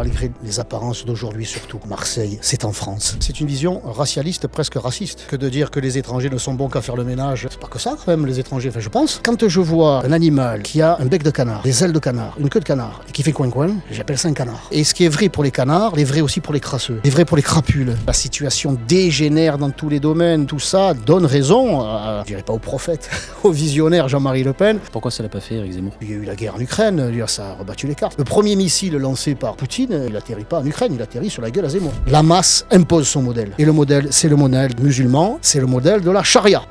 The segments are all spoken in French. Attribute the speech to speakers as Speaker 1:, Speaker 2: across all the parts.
Speaker 1: malgré les apparences d'aujourd'hui surtout. Marseille, c'est en France. C'est une vision racialiste, presque raciste, que de dire que les étrangers ne sont bons qu'à faire le ménage. C'est pas que ça quand même, les étrangers, enfin je pense. Quand je vois un animal qui a un bec de canard, des ailes de canard, une queue de canard, et qui fait coin-coin, j'appelle ça un canard. Et ce qui est vrai pour les canards, est vrai aussi pour les crasseux, est vrai pour les crapules. La situation dégénère dans tous les domaines, tout ça donne raison, je dirais pas au prophète, au visionnaire Jean-Marie Le Pen.
Speaker 2: Pourquoi ça l'a pas fait, Éric Zemmour?
Speaker 1: Il y a eu la guerre en Ukraine, ça a rebattu les cartes. Le premier missile lancé par Poutine, il atterrit pas en Ukraine, il atterrit sur la gueule à Zemmour. La masse impose son modèle. Et le modèle, c'est le modèle musulman, c'est le modèle de la charia.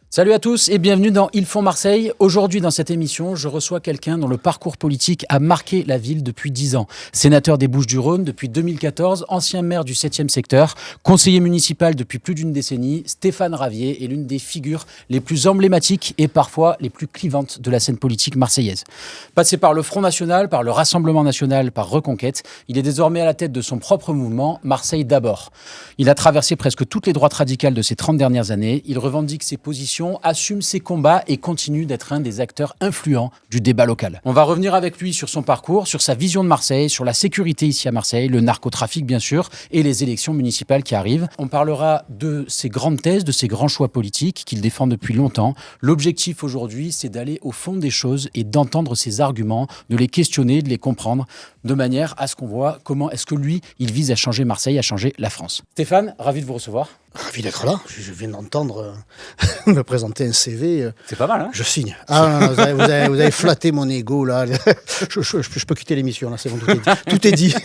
Speaker 2: Salut à tous et bienvenue dans Ils font Marseille. Aujourd'hui dans cette émission, je reçois quelqu'un dont le parcours politique a marqué la ville depuis 10 ans. Sénateur des Bouches-du-Rhône depuis 2014, ancien maire du 7e secteur, conseiller municipal depuis plus d'une décennie, Stéphane Ravier est l'une des figures les plus emblématiques et parfois les plus clivantes de la scène politique marseillaise. Passé par le Front National, par le Rassemblement National, par Reconquête, il est désormais à la tête de son propre mouvement, Marseille d'abord. Il a traversé presque toutes les droites radicales de ces 30 dernières années. Il revendique ses positions, assume ses combats et continue d'être un des acteurs influents du débat local. On va revenir avec lui sur son parcours, sur sa vision de Marseille, sur la sécurité ici à Marseille, le narcotrafic bien sûr, et les élections municipales qui arrivent. On parlera de ses grandes thèses, de ses grands choix politiques qu'il défend depuis longtemps. L'objectif aujourd'hui, c'est d'aller au fond des choses et d'entendre ses arguments, de les questionner, de les comprendre, de manière à ce qu'on voit comment est-ce que lui, il vise à changer Marseille, à changer la France. Stéphane, ravi de vous recevoir.
Speaker 1: Ravi d'être là, je viens d'entendre me présenter un CV.
Speaker 2: C'est pas mal, hein?
Speaker 1: Je signe. Ah non, vous avez flatté mon ego là. Je peux quitter l'émission là, c'est bon, tout est dit.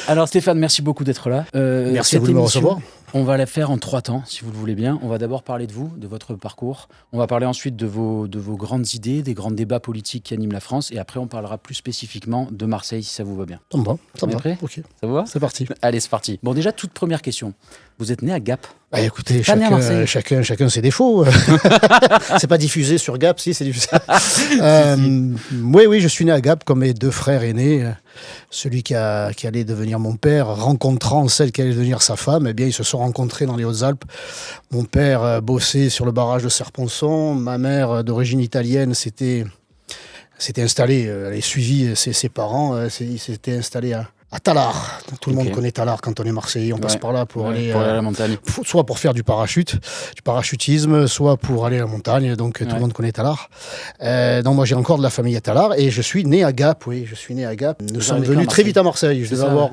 Speaker 2: Alors Stéphane, merci beaucoup d'être là.
Speaker 1: Merci à vous de me recevoir.
Speaker 2: On va la faire en 3 temps, si vous le voulez bien. On va d'abord parler de vous, de votre parcours. On va parler ensuite de vos grandes idées, des grands débats politiques qui animent la France. Et après, on parlera plus spécifiquement de Marseille, si ça vous va bien.
Speaker 1: Ça me va, ça me va.
Speaker 2: Prêt ?
Speaker 1: Ok.
Speaker 2: Ça vous va ?
Speaker 1: C'est parti.
Speaker 2: Allez, c'est parti. Bon, déjà, toute première question. Vous êtes né à Gap.
Speaker 1: Bah, écoutez, chacun ses défauts. C'est pas diffusé sur Gap, si, c'est diffusé. Oui, je suis né à Gap comme mes 2 frères aînés. Celui qui allait devenir mon père, rencontrant celle qui allait devenir sa femme, eh bien, ils se sont rencontrés dans les Hautes-Alpes. Mon père bossait sur le barrage de Serponçon. Ma mère, d'origine italienne, s'était installée, elle avait suivi ses parents, il s'était installé à Tallard. Tout le monde connaît Tallard quand on est Marseillais. On passe par là pour aller
Speaker 2: à la montagne.
Speaker 1: Soit pour faire du parachutisme, soit pour aller à la montagne. Donc tout le monde connaît Tallard. Donc moi j'ai encore de la famille à Tallard et je suis né à Gap. Oui, je suis né à Gap. Nous sommes venus très vite à Marseille. Je devais avoir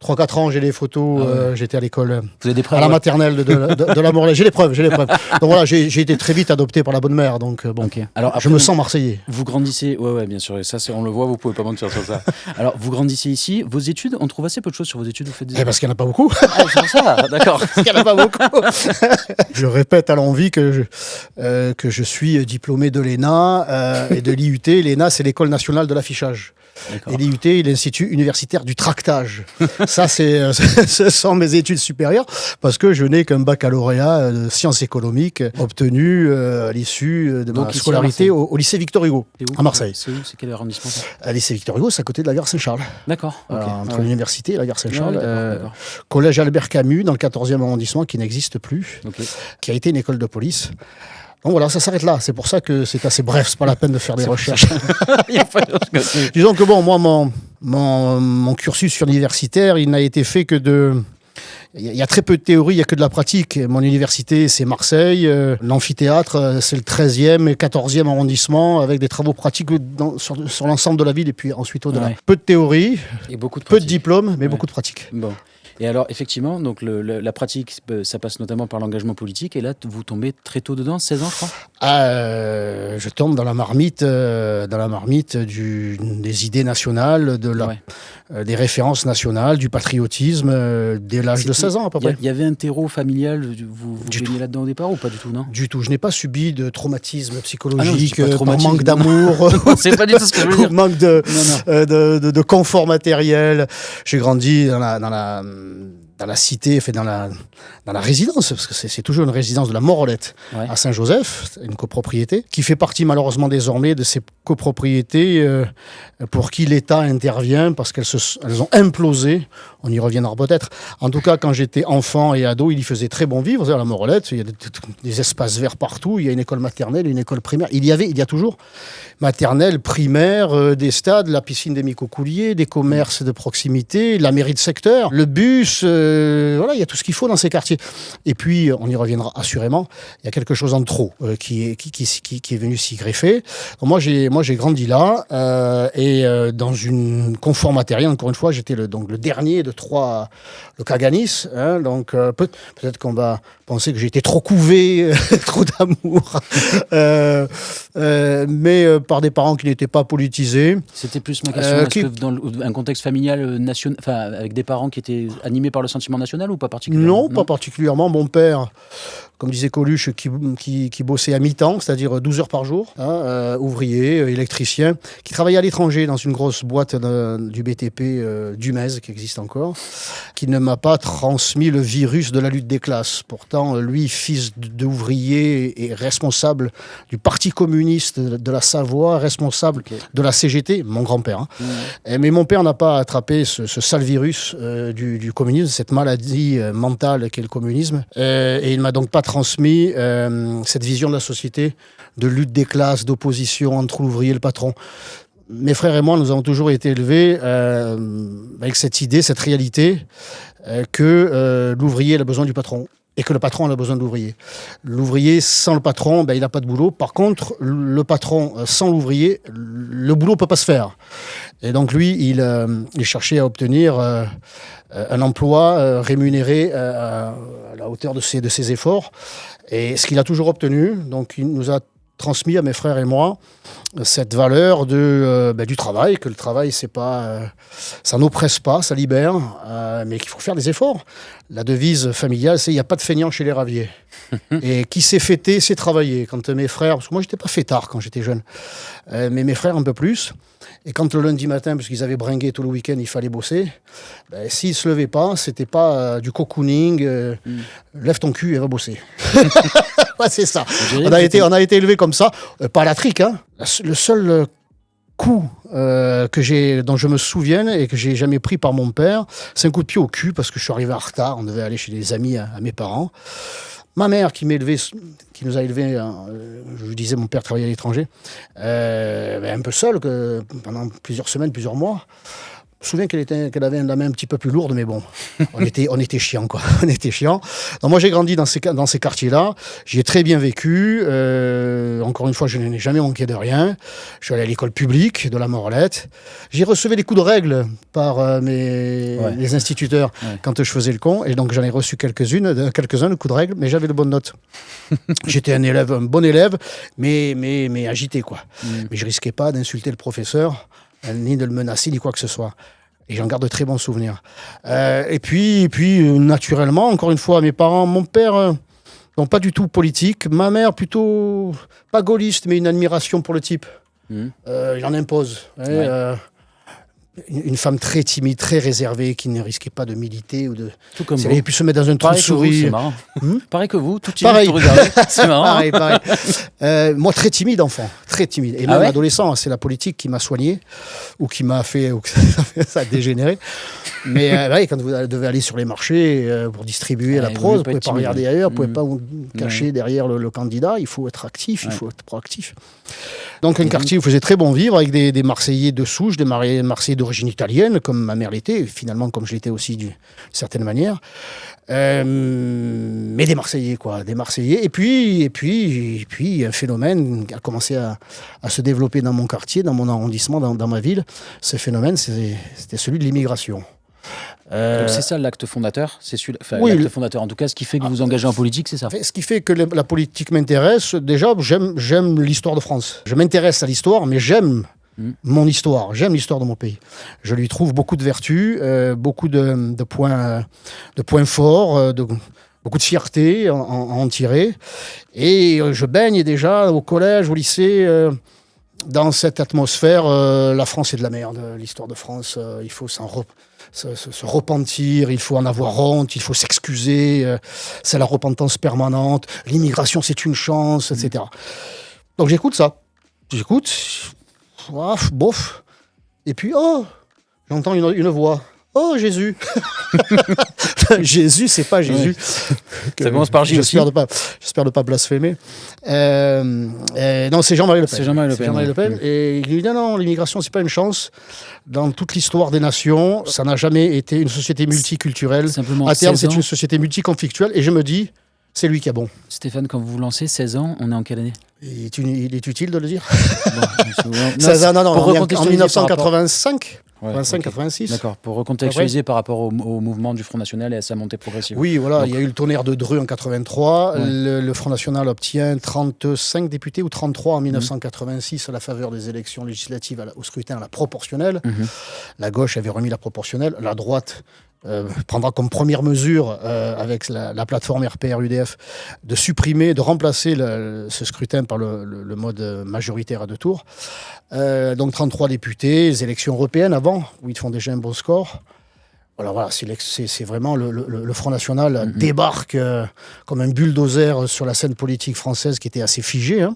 Speaker 1: 3-4 ans, j'ai les photos, j'étais à l'école,
Speaker 2: vous avez des preuves,
Speaker 1: à la maternelle de la Morlaix. J'ai les preuves. Donc voilà, j'ai été très vite adopté par la bonne mère, donc bon, alors, après, je me sens marseillais.
Speaker 2: Vous grandissez, ouais, bien sûr, ça on le voit, vous pouvez pas mentir sur ça. Alors vous grandissez ici, vos études, on trouve assez peu de choses sur vos études, vous faites des...
Speaker 1: parce qu'il n'y en a pas beaucoup.
Speaker 2: Ah, c'est pour ça, d'accord.
Speaker 1: Parce qu'il n'y en a pas beaucoup. Je répète à l'envi que je suis diplômé de l'ENA et de l'IUT. L'ENA, c'est l'École nationale de l'affichage. D'accord. Et l'IUT, l'Institut universitaire du tractage. Ça, ce sont mes études supérieures, parce que je n'ai qu'un baccalauréat de sciences économiques obtenu à l'issue de ma scolarité au lycée Victor Hugo, à Marseille.
Speaker 2: C'est où? C'est quel arrondissement ça?
Speaker 1: À lycée Victor Hugo, c'est à côté de la gare Saint-Charles.
Speaker 2: D'accord. Okay.
Speaker 1: Entre l'université et la gare Saint-Charles. Collège Albert Camus, dans le 14e arrondissement, qui n'existe plus, qui a été une école de police. Donc voilà, ça s'arrête là. C'est pour ça que c'est assez bref. C'est pas la peine de faire des recherches. Disons que bon, moi, mon cursus universitaire, il n'a été fait que de... Il y a très peu de théorie, il n'y a que de la pratique. Mon université, c'est Marseille. L'amphithéâtre, c'est le 13e et 14e arrondissement, avec des travaux pratiques sur l'ensemble de la ville et puis ensuite au-delà. Ouais. Peu de théorie, et beaucoup de peu de diplômes, mais beaucoup de pratique.
Speaker 2: Bon. Et alors, effectivement, donc la pratique, ça passe notamment par l'engagement politique. Et là, vous tombez très tôt dedans, 16 ans, je crois.
Speaker 1: Je tombe dans la marmite des idées nationales, des références nationales, du patriotisme, dès l'âge de 16 ans à peu près.
Speaker 2: Il y avait un terreau familial, vous baignez là-dedans au départ ou pas du tout, non?
Speaker 1: Du tout. Je n'ai pas subi de traumatisme psychologique, manque d'amour,
Speaker 2: c'est pas du tout ce que je veux dire.
Speaker 1: Manque de confort matériel. J'ai grandi dans la cité, dans la résidence, parce que c'est toujours une résidence de la Morelette à Saint-Joseph, une copropriété, qui fait partie malheureusement désormais de ces copropriétés pour qui l'État intervient parce qu'elles ont implosé. On y reviendra peut-être. En tout cas, quand j'étais enfant et ado, il y faisait très bon vivre. À la Morelette, il y a des espaces verts partout, il y a une école maternelle, une école primaire. Il y a toujours maternelle, primaire, des stades, la piscine des Micocouliers, des commerces de proximité, la mairie de secteur, le bus, voilà, il y a tout ce qu'il faut dans ces quartiers. Et puis, on y reviendra assurément, il y a quelque chose en trop qui est venu s'y greffer. Donc moi, j'ai grandi là dans une confort matériel. Encore une fois, j'étais le dernier de 3 le Caganis. Hein, donc peut-être qu'on va penser que j'ai été trop couvé, trop d'amour, mais par des parents qui n'étaient pas politisés.
Speaker 2: C'était plus ma question. Est-ce que dans un contexte familial national, avec des parents qui étaient animés par le sentiment national ou pas particulièrement?
Speaker 1: Non, pas particulièrement. Mon père, comme disait Coluche, qui bossait à mi-temps, c'est-à-dire 12 heures par jour, ouvrier, électricien, qui travaillait à l'étranger dans une grosse boîte du BTP Dumez, qui existe encore, qui ne m'a pas transmis le virus de la lutte des classes. Pourtant, lui, fils d'ouvrier et responsable du Parti communiste de la Savoie, responsable de la CGT, mon grand-père. Hein. Mais mon père n'a pas attrapé ce sale virus du communisme, cette maladie mentale qu'est le communisme, et il ne m'a donc pas transmis cette vision de la société, de lutte des classes, d'opposition entre l'ouvrier et le patron. Mes frères et moi, nous avons toujours été élevés avec cette idée, cette réalité que l'ouvrier a besoin du patron et que le patron a besoin de l'ouvrier. L'ouvrier, sans le patron, il n'a pas de boulot. Par contre, le patron, sans l'ouvrier, le boulot ne peut pas se faire. Et donc lui, il cherchait à obtenir un emploi rémunéré à la hauteur de ses efforts. Et ce qu'il a toujours obtenu, donc il nous a transmis à mes frères et moi cette valeur du travail, que le travail, c'est pas, ça n'oppresse pas, ça libère, mais qu'il faut faire des efforts. La devise familiale, c'est il n'y a pas de feignant chez les raviers. Et qui sait fêter, sait travailler. Quand mes frères, parce que moi, j'étais pas fêtard quand j'étais jeune, mais mes frères un peu plus. Et quand le lundi matin, parce qu'ils avaient bringué tout le week-end, il fallait bosser, s'ils ne se levaient pas, c'était pas du cocooning, lève ton cul et va bosser. Ouais, c'est ça. On a été élevés comme ça, pas à la trique. Hein. Le seul coup dont je me souvienne et que j'ai jamais pris par mon père, c'est un coup de pied au cul parce que je suis arrivé en retard. On devait aller chez des amis à mes parents. Ma mère qui nous a élevés, je vous disais, mon père travaillait à l'étranger, un peu seule pendant plusieurs semaines, plusieurs mois. Je me souviens qu'elle avait la main un petit peu plus lourde, mais bon, on était chiants, quoi. On était chiants. Donc moi, j'ai grandi dans ces quartiers-là. J'y ai très bien vécu. Encore une fois, je n'ai jamais manqué de rien. Je suis allé à l'école publique de la Morelette. J'ai reçu des coups de règle par les instituteurs quand je faisais le con. Et donc, j'en ai reçu quelques-uns de coups de règle, mais j'avais de bonnes notes. J'étais un bon élève, mais agité, quoi. Mais je risquais pas d'insulter le professeur, ni de le menacer, ni quoi que ce soit. Et j'en garde de très bons souvenirs. Et puis, naturellement, encore une fois, mes parents, mon père, non pas du tout politique, ma mère plutôt, pas gaulliste, mais une admiration pour le type. Il en impose. Une femme très timide, très réservée, qui ne risquait pas de militer ou de.
Speaker 2: Tout comme
Speaker 1: elle avait pu se mettre dans un trou de souris.
Speaker 2: C'est marrant. Pareil que vous, tout timide, tout réservé. C'est marrant.
Speaker 1: pareil. Moi, très timide, enfant, très timide. Et même adolescent, c'est la politique qui m'a soigné ou qui m'a fait, ça a dégénéré. Mais quand vous devez aller sur les marchés pour distribuer la prose, vous ne pouvez pas regarder ailleurs, vous ne pouvez pas vous cacher derrière le candidat. Il faut être actif, il faut être proactif. Donc un quartier où faisait très bon vivre avec des Marseillais de souche, des Marseillais d'origine italienne, comme ma mère l'était, finalement comme je l'étais aussi d'une certaine manière. Mais des Marseillais, quoi, des Marseillais. Et puis un phénomène a commencé à se développer dans mon quartier, dans mon arrondissement, dans ma ville. Ce phénomène, c'était celui de l'immigration.
Speaker 2: Donc c'est ça l'acte fondateur, l'acte fondateur. En tout cas, ce qui fait que vous vous engagez en politique, c'est ça.
Speaker 1: Ce qui fait que la politique m'intéresse. Déjà, j'aime l'histoire de France. Je m'intéresse à l'histoire, mais j'aime mon histoire. J'aime l'histoire de mon pays. Je lui trouve beaucoup de vertus, beaucoup de points forts, beaucoup de fierté à en tirer. Et je baigne déjà au collège, au lycée. Dans cette atmosphère, la France est de la merde. L'histoire de France, il faut se repentir, il faut en avoir honte, il faut s'excuser, c'est la repentance permanente, l'immigration c'est une chance, etc. Donc j'écoute ça. J'écoute, bof. Et puis, j'entends une voix. Oh, Jésus. Jésus, c'est pas Jésus.
Speaker 2: Ça commence par J aussi.
Speaker 1: J'espère ne pas blasphémer. Non, c'est Jean-Marie Le Pen.
Speaker 2: C'est Jean-Marie Le Pen.
Speaker 1: Et il dit non, l'immigration, c'est pas une chance. Dans toute l'histoire des nations, ça n'a jamais été une société multiculturelle.
Speaker 2: Simplement
Speaker 1: à terme, c'est une société multiconflictuelle. Et je me dis, c'est lui qui a bon.
Speaker 2: Stéphane, quand vous vous lancez, 16 ans, on est en quelle année ?
Speaker 1: Il est utile de le dire.
Speaker 2: Non,
Speaker 1: 16 ans, non, en 1985.
Speaker 2: Ouais,
Speaker 1: 85-86.
Speaker 2: D'accord, pour recontextualiser par rapport au mouvement du Front National et à sa montée progressive.
Speaker 1: Oui, voilà, il y a eu le tonnerre de Dreux en 83, le Front National obtient 35 députés ou 33 en 1986 à la faveur des élections législatives au scrutin à la proportionnelle. La gauche avait remis la proportionnelle, la droite prendra comme première mesure avec la plateforme RPR-UDF de supprimer, de remplacer ce scrutin par le mode majoritaire à 2 tours. Donc 33 députés, les élections européennes avant, où ils font déjà un bon score. Voilà, c'est vraiment le Front National débarque comme un bulldozer sur la scène politique française qui était assez figée. Hein.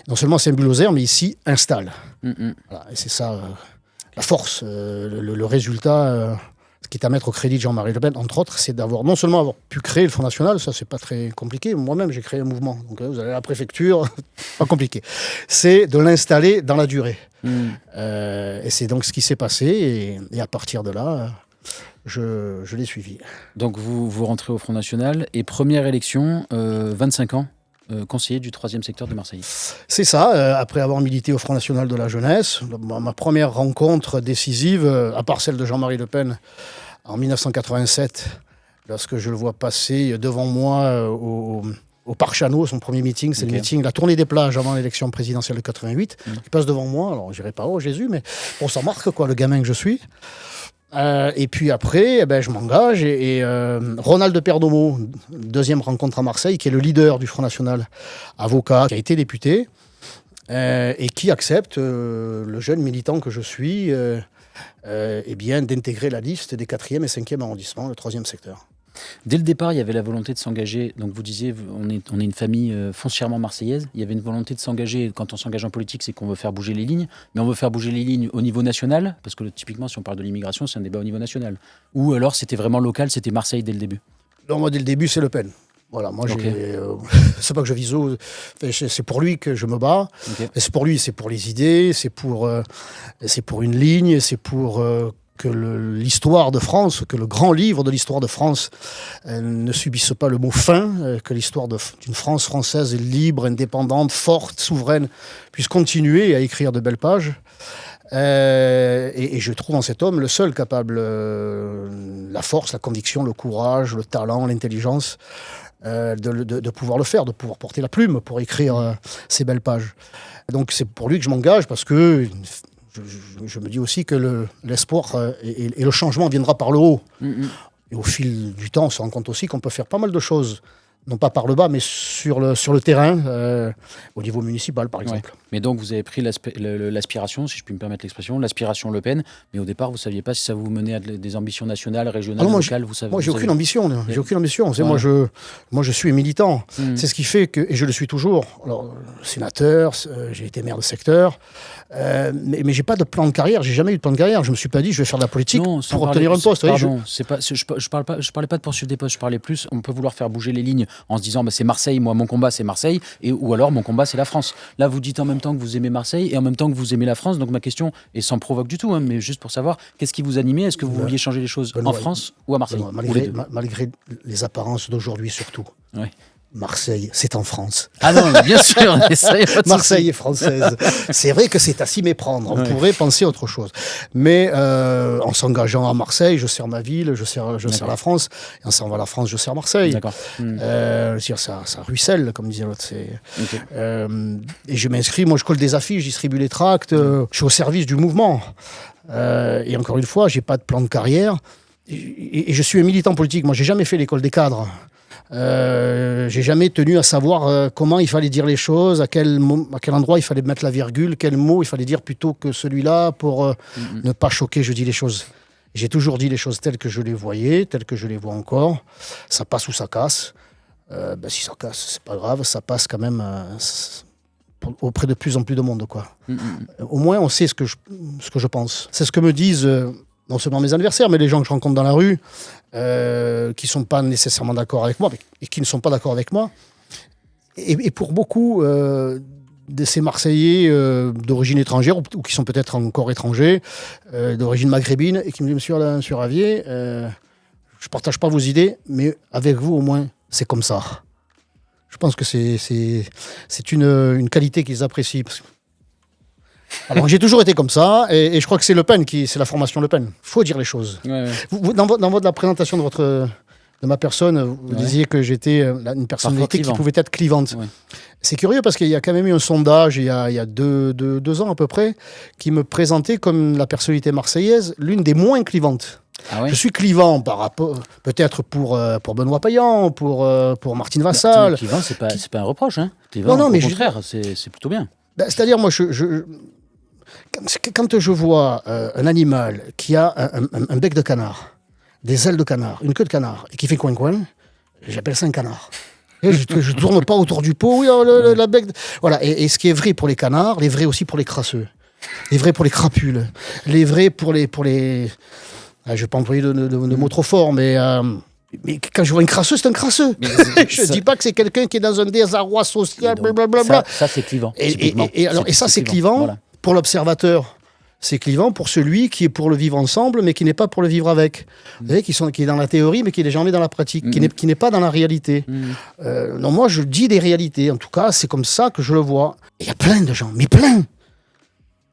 Speaker 1: Non seulement c'est un bulldozer, mais ici installe. Voilà, et c'est ça la force, le résultat. Ce qui est à mettre au crédit de Jean-Marie Le Pen, entre autres, c'est non seulement avoir pu créer le Front National, ça c'est pas très compliqué, moi-même j'ai créé un mouvement, donc vous allez à la préfecture, pas compliqué. C'est de l'installer dans la durée. Et c'est donc ce qui s'est passé, et à partir de là, je l'ai suivi.
Speaker 2: Donc vous rentrez au Front National, et première élection, 25 ans conseiller du 3e secteur de Marseille.
Speaker 1: C'est ça, après avoir milité au Front National de la jeunesse, ma première rencontre décisive, à part celle de Jean-Marie Le Pen en 1987, lorsque je le vois passer devant moi au Parc Chanot, son premier meeting, c'est le meeting, la tournée des plages avant l'élection présidentielle de 88. Il passe devant moi, alors je dirais pas « Oh Jésus », mais bon, ça marque quoi, le gamin que je suis. Et puis après, je m'engage et Ronald Perdomo, deuxième rencontre à Marseille, qui est le leader du Front National, avocat, qui a été député, et qui accepte, le jeune militant que je suis, d'intégrer la liste des 4e et 5e arrondissements, le 3e secteur.
Speaker 2: Dès le départ, il y avait la volonté de s'engager. Donc vous disiez, on est une famille foncièrement marseillaise. Il y avait une volonté de s'engager. Quand on s'engage en politique, c'est qu'on veut faire bouger les lignes. Mais on veut faire bouger les lignes au niveau national. Parce que typiquement, si on parle de l'immigration, c'est un débat au niveau national. Ou alors c'était vraiment local, c'était Marseille dès le début.
Speaker 1: Non, moi, dès le début, c'est Le Pen. Voilà, moi, c'est pas que je vise c'est pour lui que je me bats. C'est pour lui, c'est pour les idées, c'est pour une ligne, c'est pour que l'histoire de France, que le grand livre de l'histoire de France ne subisse pas le mot fin, que l'histoire d'une France française libre, indépendante, forte, souveraine, puisse continuer à écrire de belles pages. Et je trouve en cet homme le seul capable, la force, la conviction, le courage, le talent, l'intelligence, de pouvoir le faire, de pouvoir porter la plume pour écrire ces belles pages. Donc c'est pour lui que je m'engage, parce que je me dis aussi que l'espoir et le changement viendra par le haut. Et au fil du temps, on se rend compte aussi qu'on peut faire pas mal de choses. Non pas par le bas, mais sur le terrain, au niveau municipal, par exemple.
Speaker 2: Ouais. Mais donc, vous avez pris l'aspiration, si je puis me permettre l'expression, l'aspiration Le Pen, mais au départ, vous ne saviez pas si ça vous menait à des ambitions nationales, régionales, locales, vous savez.
Speaker 1: Moi, j'ai aucune ambition. J'ai aucune ambition. Voilà. Moi, je suis militant. C'est ce qui fait que, et je le suis toujours. Alors, sénateur, j'ai été maire de secteur, mais j'ai pas de plan de carrière. J'ai jamais eu de plan de carrière. Je me suis pas dit, je vais faire de la politique pour obtenir un poste.
Speaker 2: Pardon, je parlais pas de poursuivre des postes. Je parlais plus. On peut vouloir faire bouger les lignes en se disant c'est Marseille, moi mon combat c'est Marseille, ou alors mon combat c'est la France. Là vous dites en même temps que vous aimez Marseille et en même temps que vous aimez la France, donc ma question est sans provoque du tout, mais juste pour savoir, qu'est-ce qui vous animait? Est-ce que vous vouliez changer les choses en France ou à Marseille?
Speaker 1: Malgré les apparences d'aujourd'hui surtout. Oui. Marseille, c'est en France.
Speaker 2: Ah non, bien sûr,
Speaker 1: Marseille est française. C'est vrai que c'est à s'y méprendre. On pourrait penser autre chose. Mais en s'engageant à Marseille, je sers ma ville, je sers la France. Et en s'en va la France, je sers Marseille.
Speaker 2: D'accord.
Speaker 1: Ça ruisselle, comme disait l'autre. Et je m'inscris, moi je colle des affiches, je distribue les tracts, je suis au service du mouvement. Et encore une fois, j'ai pas de plan de carrière. Et je suis un militant politique. Moi, j'ai jamais fait l'école des cadres. J'ai jamais tenu à savoir comment il fallait dire les choses, à quel endroit il fallait mettre la virgule, quel mot il fallait dire plutôt que celui-là pour ne pas choquer, je dis les choses. J'ai toujours dit les choses telles que je les voyais, telles que je les vois encore. Ça passe ou ça casse. Si ça casse, c'est pas grave, ça passe quand même auprès de plus en plus de monde, quoi. Au moins, on sait ce que je pense. C'est ce que me disent non seulement mes adversaires, mais les gens que je rencontre dans la rue, qui sont pas nécessairement d'accord avec moi, et qui ne sont pas d'accord avec moi. Et pour beaucoup de ces Marseillais d'origine étrangère, ou qui sont peut-être encore étrangers, d'origine maghrébine, et qui me disent, Monsieur Ravier, je partage pas vos idées, mais avec vous, au moins, c'est comme ça. Je pense que c'est une qualité qu'ils apprécient. Alors, j'ai toujours été comme ça, et je crois que c'est Le Pen, c'est la formation Le Pen. Il faut dire les choses. Ouais. Dans la présentation de ma personne, vous disiez que j'étais une personnalité qui pouvait être clivante. Ouais. C'est curieux parce qu'il y a quand même eu un sondage il y a deux ans à peu près qui me présentait comme la personnalité marseillaise l'une des moins clivantes. Ah ouais. Je suis clivant par rapport, peut-être pour Benoît Payan, pour Martine Vassal.
Speaker 2: Clivant, c'est pas un reproche, hein. Clivant, non, mais au contraire, c'est plutôt bien.
Speaker 1: C'est-à-dire, moi, quand je vois un animal qui a un bec de canard, des ailes de canard, une queue de canard, et qui fait coin-coin, j'appelle ça un canard. Et je tourne pas autour du pot, la bec. Voilà. Et ce qui est vrai pour les canards, les vrais aussi pour les crasseux, les vrais pour les crapules, les vrais pour les. Je vais pas employer de mots trop forts, mais quand je vois une crasseuse, c'est un crasseux. Je dis pas que c'est quelqu'un qui est dans un désarroi social, blablabla.
Speaker 2: Ça c'est clivant.
Speaker 1: Et ça, c'est clivant voilà. Pour l'observateur. C'est clivant pour celui qui est pour le vivre ensemble, mais qui n'est pas pour le vivre avec. Vous savez, qui est dans la théorie, mais qui n'est jamais dans la pratique, qui n'est pas dans la réalité. Non, moi, je dis des réalités. En tout cas, c'est comme ça que je le vois. Il y a plein de gens, mais plein,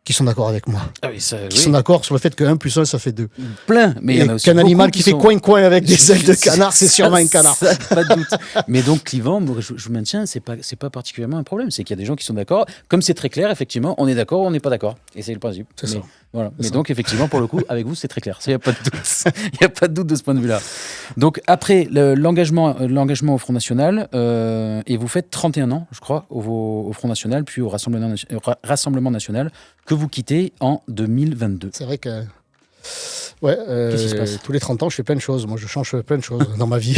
Speaker 1: qui sont d'accord avec moi. Ah oui, qui sont d'accord sur le fait que 1 + 1, ça fait 2.
Speaker 2: Plein, mais il y en a aussi
Speaker 1: qu'un animal qui fait coin-coin avec des ailes de canard, c'est sûrement un canard.
Speaker 2: Ça, pas de doute. Mais donc, clivant, je maintiens, c'est pas particulièrement un problème. C'est qu'il y a des gens qui sont d'accord. Comme c'est très clair, effectivement, on est d'accord ou on n'est pas d'accord. Et c'est le principe.
Speaker 1: C'est ça.
Speaker 2: Voilà. Mais donc, effectivement, pour le coup, avec vous, c'est très clair. Il n'y a pas de doute. Il n'y a pas de doute de ce point de vue-là. Donc, après l'engagement au Front National, et vous faites 31 ans, je crois, au Front National, puis au Rassemblement National, que vous quittez en 2022.
Speaker 1: C'est vrai que... Ouais, qu'est-ce qui se passe ? Tous les 30 ans, je fais plein de choses. Moi, je change plein de choses dans ma vie.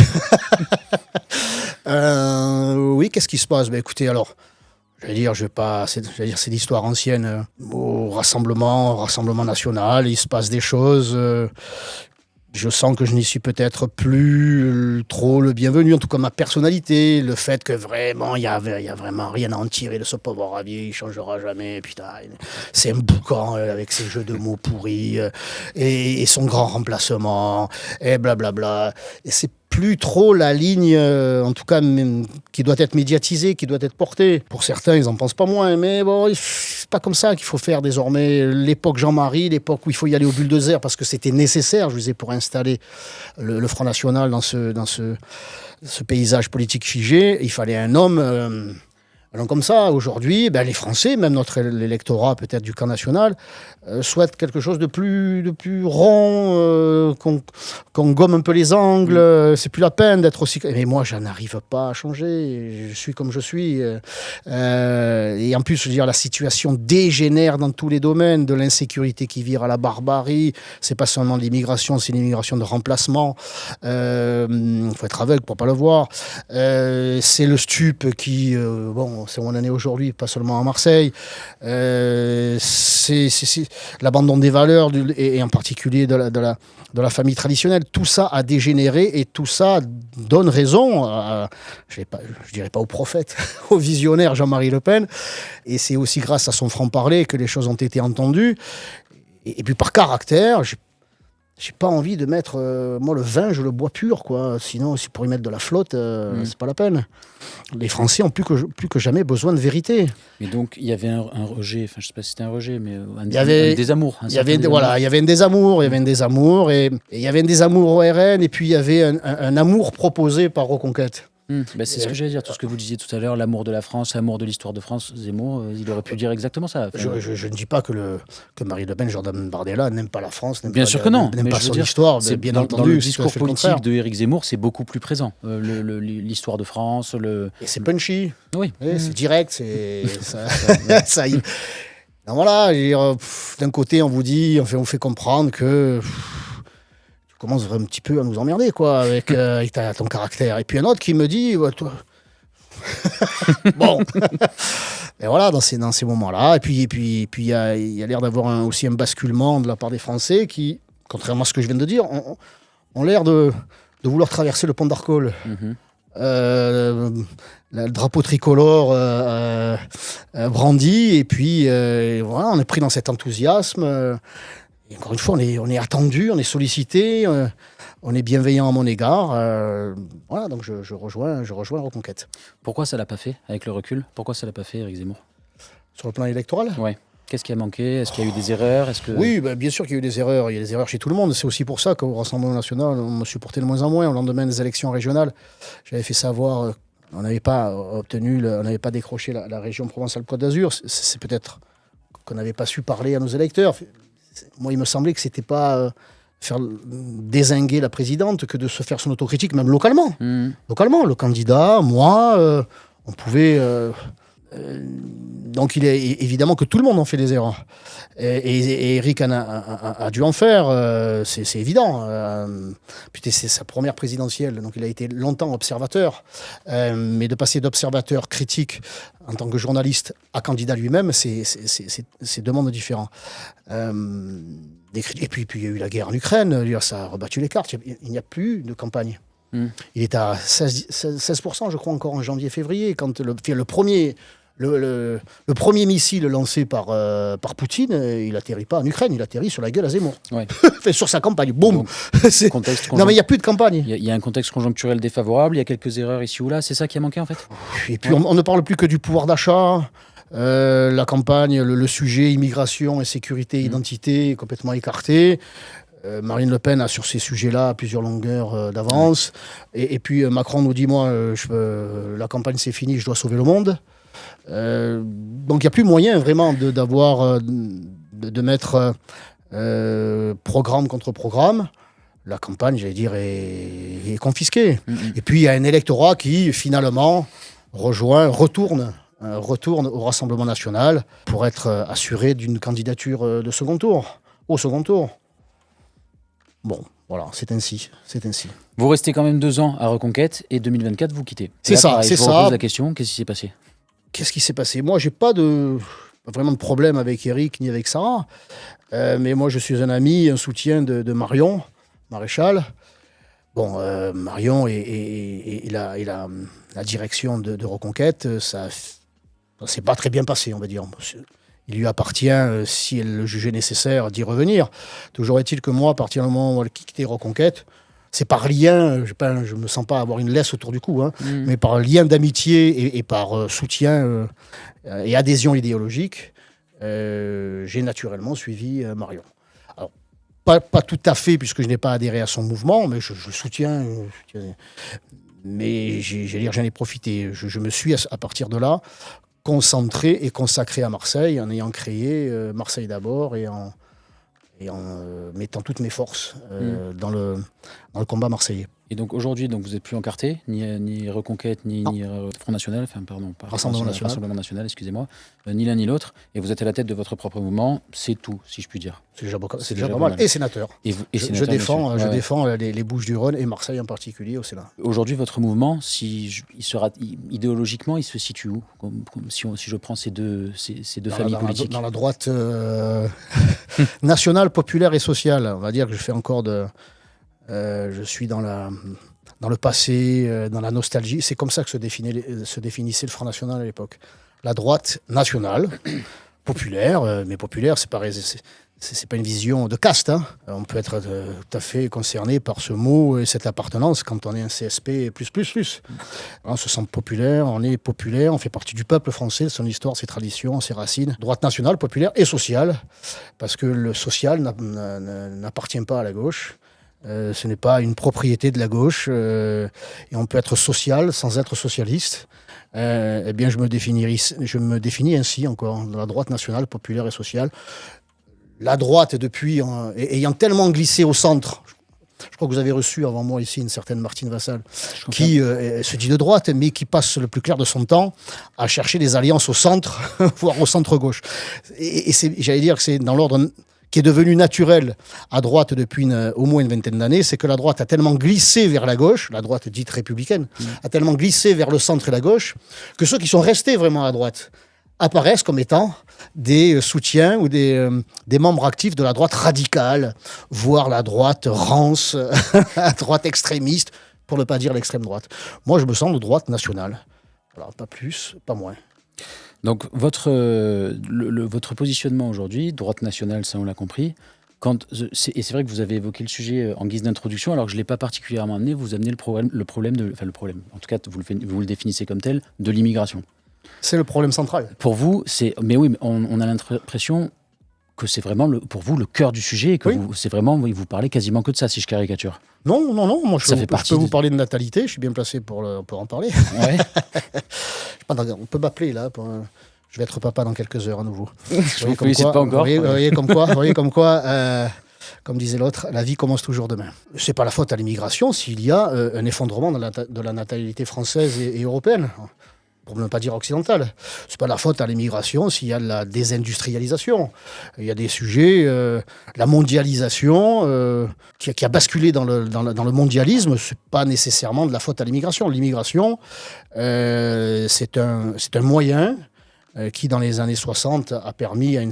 Speaker 1: Oui, qu'est-ce qui se passe ? Écoutez, alors... c'est l'histoire ancienne. Au Rassemblement National, il se passe des choses. Je sens que je n'y suis peut-être plus trop le bienvenu, en tout cas ma personnalité, le fait que vraiment, il y a vraiment rien à en tirer de ce pauvre Ravier, il ne changera jamais, putain, c'est un boucan avec ses jeux de mots pourris, et son grand remplacement, et blablabla. Et c'est plus trop la ligne, en tout cas, qui doit être médiatisée, qui doit être portée. Pour certains, ils n'en pensent pas moins, mais bon, c'est pas comme ça qu'il faut faire désormais. L'époque Jean-Marie, l'époque où il faut y aller au bulldozer parce que c'était nécessaire, je disais, pour installer le Front National dans ce paysage politique figé, il fallait un homme... Alors comme ça, aujourd'hui, les Français, même l'électorat peut-être du camp national, souhaitent quelque chose de plus rond, qu'on gomme un peu les angles. C'est plus la peine d'être aussi... Mais moi, je n'arrive pas à changer. Je suis comme je suis. Et en plus, je veux dire, la situation dégénère dans tous les domaines, de l'insécurité qui vire à la barbarie. C'est pas seulement l'immigration, c'est l'immigration de remplacement. Faut être aveugle pour pas le voir. C'est le stup qui... c'est où on en est aujourd'hui, pas seulement à Marseille. C'est l'abandon des valeurs et en particulier de la famille traditionnelle. Tout ça a dégénéré et tout ça donne raison, je dirais pas au prophète, au visionnaire Jean-Marie Le Pen. Et c'est aussi grâce à son franc-parler que les choses ont été entendues. Et puis par caractère, j'ai pas envie de mettre... moi, le vin, je le bois pur, quoi. Sinon, si pour y mettre de la flotte, c'est pas la peine. Les Français ont plus que jamais besoin de vérité.
Speaker 2: Mais donc, il y avait un rejet, enfin, je sais pas si c'était un rejet, mais un désamour.
Speaker 1: Il y avait un désamour, et il y avait un désamour au RN, et puis il y avait un amour proposé par Reconquête.
Speaker 2: C'est ce que j'allais dire, tout ce que vous disiez tout à l'heure, l'amour de la France, l'amour de l'histoire de France. Zemmour, il aurait pu dire exactement ça.
Speaker 1: Enfin, je ne dis pas que Marie Le Pen, Jordan Bardella n'aime pas la France,
Speaker 2: bien sûr que non,
Speaker 1: n'aime pas son histoire, bien entendu.
Speaker 2: Dans le discours politique de Éric Zemmour, c'est beaucoup plus présent. L'histoire de France,
Speaker 1: Et c'est punchy.
Speaker 2: Oui.
Speaker 1: C'est direct, ça. Donc voilà, d'un côté, on vous dit, on fait comprendre que commences un petit peu à nous emmerder, quoi, avec ton caractère. Et puis un autre qui me dit, toi... bon, et voilà, dans ces moments-là. Et puis il y a l'air d'avoir aussi un basculement de la part des Français qui, contrairement à ce que je viens de dire, ont l'air de vouloir traverser le pont d'Arcole. Le drapeau tricolore brandi, et puis voilà, on est pris dans cet enthousiasme. Et encore une fois, on est attendu, on est sollicité, on est bienveillant à mon égard. Voilà, donc je rejoins Reconquête.
Speaker 2: Pourquoi ça l'a pas fait, avec le recul? Pourquoi ça l'a pas fait, Éric Zemmour?
Speaker 1: Sur le plan électoral?
Speaker 2: Ouais. Qu'est-ce qui a manqué? Est-ce qu'il y a eu des erreurs?
Speaker 1: Oui, bien sûr qu'il y a eu des erreurs. Il y a des erreurs chez tout le monde. C'est aussi pour ça qu'au Rassemblement national, on me supportait de moins en moins. Au lendemain des élections régionales, j'avais fait savoir qu'on n'avait pas décroché la région Provence-Alpes-Côte d'Azur. C'est peut-être qu'on n'avait pas su parler à nos électeurs. Moi, il me semblait que c'était pas faire dézinguer la présidente que de se faire son autocritique, même localement. Localement, le candidat, moi, on pouvait... donc il est évidemment que tout le monde en fait des erreurs. Et Éric a dû en faire, c'est évident. Putain, c'est sa première présidentielle, donc il a été longtemps observateur. Mais de passer d'observateur critique en tant que journaliste à candidat lui-même, c'est deux mondes différents. Et puis il y a eu la guerre en Ukraine, ça a rebattu les cartes. Il n'y a plus de campagne. Il est à 16%, je crois, encore en janvier-février, quand le premier missile lancé par Poutine, il n'atterrit pas en Ukraine, il atterrit sur la gueule à Zemmour.
Speaker 2: Ouais.
Speaker 1: Sur sa campagne, boum. Non, mais il n'y a plus de campagne.
Speaker 2: Il y a un contexte conjoncturel défavorable, il y a quelques erreurs ici ou là, c'est ça qui a manqué en fait.
Speaker 1: Et puis on ne parle plus que du pouvoir d'achat. La campagne, le sujet immigration et sécurité, identité, est complètement écarté. Marine Le Pen a sur ces sujets-là plusieurs longueurs d'avance. Et puis Macron nous dit, moi, la campagne c'est fini, je dois sauver le monde. Donc il n'y a plus moyen vraiment de mettre programme contre programme. La campagne, j'allais dire, est confisquée. Et puis il y a un électorat qui finalement retourne au Rassemblement national pour être assuré d'une candidature au second tour. Bon, voilà, c'est ainsi.
Speaker 2: Vous restez quand même 2 ans à Reconquête et 2024, vous quittez.
Speaker 1: C'est ça.
Speaker 2: Je vous repose la question, qu'est-ce qui s'est passé?
Speaker 1: Qu'est-ce qui s'est passé? Moi, j'ai pas vraiment de problème avec Éric ni avec Sarah. Mais moi, je suis un ami, un soutien de Marion Maréchal. Bon, Marion et la direction de Reconquête, ça s'est pas très bien passé, on va dire. Il lui appartient, si elle le jugeait nécessaire, d'y revenir. Toujours est-il que moi, à partir du moment où elle quittait Reconquête, c'est par lien, je ne me sens pas avoir une laisse autour du cou, mais par lien d'amitié et par soutien et adhésion idéologique, j'ai naturellement suivi Marion. Alors, pas tout à fait, puisque je n'ai pas adhéré à son mouvement, mais je soutiens. Mais j'en ai profité. Je me suis, à partir de là, concentré et consacré à Marseille, en ayant créé Marseille d'abord et en mettant toutes mes forces dans le combat marseillais.
Speaker 2: Et donc aujourd'hui, vous n'êtes plus encarté, ni Reconquête, ni Front National,
Speaker 1: Rassemblement
Speaker 2: National, excusez-moi, ni l'un ni l'autre, et vous êtes à la tête de votre propre mouvement, c'est tout, si je puis dire.
Speaker 1: C'est déjà pas mal. Et sénateur. Je défends les Bouches-du-Rhône et Marseille en particulier au Sénat.
Speaker 2: Aujourd'hui, votre mouvement, idéologiquement, il se situe où? Si je prends ces deux familles politiques.
Speaker 1: Dans la droite nationale, populaire et sociale. On va dire que je fais encore je suis dans le passé, dans la nostalgie. C'est comme ça que se définissait le Front National à l'époque. La droite nationale, populaire, mais populaire, c'est pareil. C'est pas une vision de caste. On peut être tout à fait concerné par ce mot et cette appartenance quand on est un CSP++. On se sent populaire, on fait partie du peuple français, son histoire, ses traditions, ses racines. Droite nationale, populaire et sociale, parce que le social n'appartient pas à la gauche. Ce n'est pas une propriété de la gauche et on peut être social sans être socialiste. Eh bien, je me définis ainsi encore, dans la droite nationale, populaire et sociale. La droite, depuis, ayant tellement glissé au centre, je crois que vous avez reçu avant moi ici une certaine Martine Vassal, qui se dit de droite, mais qui passe le plus clair de son temps à chercher des alliances au centre, voire au centre-gauche. Et j'allais dire que c'est dans l'ordre qui est devenu naturel à droite depuis au moins une vingtaine d'années, c'est que la droite a tellement glissé vers la gauche, la droite dite républicaine, a tellement glissé vers le centre et la gauche, que ceux qui sont restés vraiment à droite apparaissent comme étant des soutiens ou des membres actifs de la droite radicale, voire la droite rance, la droite extrémiste, pour ne pas dire l'extrême droite. Moi, je me sens de droite nationale. Voilà, pas plus, pas moins.
Speaker 2: Donc, votre positionnement aujourd'hui, droite nationale, ça on l'a compris, et c'est vrai que vous avez évoqué le sujet en guise d'introduction, alors que je ne l'ai pas particulièrement amené, vous amenez le problème, en tout cas vous le définissez comme tel, de l'immigration.
Speaker 1: C'est le problème central.
Speaker 2: Pour vous, mais on a l'impression que c'est vraiment pour vous le cœur du sujet et que vous parlez quasiment que de ça, si je caricature.
Speaker 1: Non, moi je peux vous parler de natalité, je suis bien placé pour en parler. Ouais. On peut m'appeler là, je vais être papa dans quelques heures à nouveau.
Speaker 2: Je vous félicite pas encore.
Speaker 1: Vous voyez comme quoi, comme disait l'autre, la vie commence toujours demain. C'est pas la faute à l'immigration s'il y a un effondrement de la natalité française et européenne. Pour ne pas dire occidentale. C'est pas la faute à l'immigration s'il y a de la désindustrialisation. Il y a des sujets, la mondialisation, qui a basculé dans le mondialisme, c'est pas nécessairement de la faute à l'immigration. L'immigration, c'est un moyen qui, dans les années 60, a permis à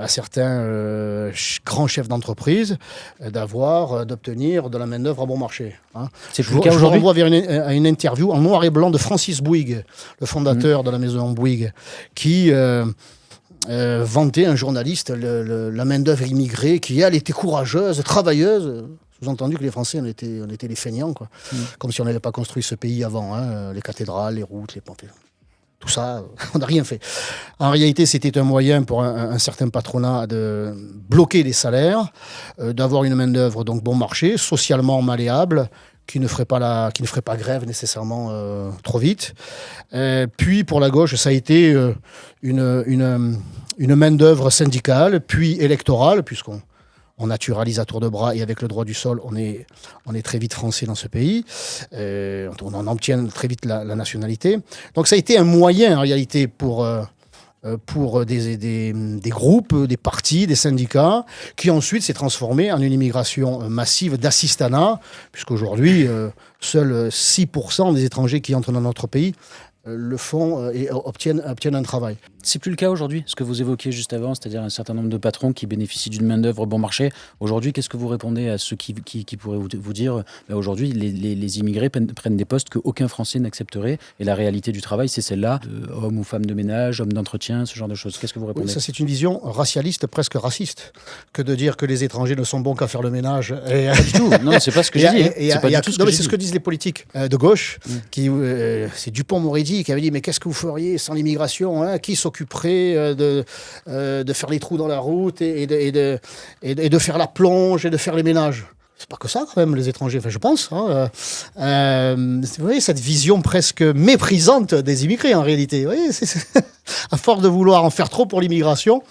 Speaker 1: certains grands chefs d'entreprise d'obtenir de la main-d'œuvre à bon marché. Hein.
Speaker 2: C'est plus le cas aujourd'hui.
Speaker 1: Je renvoie à une interview en noir et blanc de Francis Bouygues, le fondateur de la maison Bouygues, qui vantait un journaliste, la main-d'œuvre immigrée, qui, elle, était courageuse, travailleuse. Sous-entendu que les Français, on était les feignants, quoi. Comme si on n'avait pas construit ce pays avant, hein, les cathédrales, les routes, les ponts. Tout ça, on n'a rien fait. En réalité, c'était un moyen pour un certain patronat de bloquer les salaires, d'avoir une main-d'œuvre donc bon marché, socialement malléable, qui ne ferait pas grève nécessairement trop vite. Puis pour la gauche, ça a été une main-d'œuvre syndicale, puis électorale, puisqu'on naturalise à tour de bras et avec le droit du sol, on est très vite français dans ce pays. On en obtient très vite la nationalité. Donc ça a été un moyen en réalité pour des groupes, des partis, des syndicats, qui ensuite s'est transformé en une immigration massive d'assistanat, puisqu'aujourd'hui, seuls 6% des étrangers qui entrent dans notre pays le font et obtiennent un travail.
Speaker 2: C'est plus le cas aujourd'hui, ce que vous évoquiez juste avant, c'est-à-dire un certain nombre de patrons qui bénéficient d'une main-d'œuvre bon marché. Aujourd'hui, qu'est-ce que vous répondez à ceux qui pourraient vous dire aujourd'hui, les immigrés prennent des postes qu'aucun Français n'accepterait et la réalité du travail, c'est celle-là, hommes ou femmes de ménage, hommes d'entretien, ce genre de choses. Qu'est-ce que vous répondez ?
Speaker 1: Ça, c'est une vision racialiste, presque raciste, que de dire que les étrangers ne sont bons qu'à faire le ménage. Et...
Speaker 2: Pas du tout, non, c'est pas ce que j'ai dit.
Speaker 1: C'est ce que disent les politiques de gauche, c'est Dupond-Moretti qui avait dit, mais qu'est-ce que vous feriez sans l'immigration, hein ? Qui s'occuperait de faire les trous dans la route et de faire la plonge et de faire les ménages. C'est pas que ça, quand même, les étrangers, enfin, je pense. Hein. Vous voyez, cette vision presque méprisante des immigrés, en réalité. Vous voyez, à force de vouloir en faire trop pour l'immigration,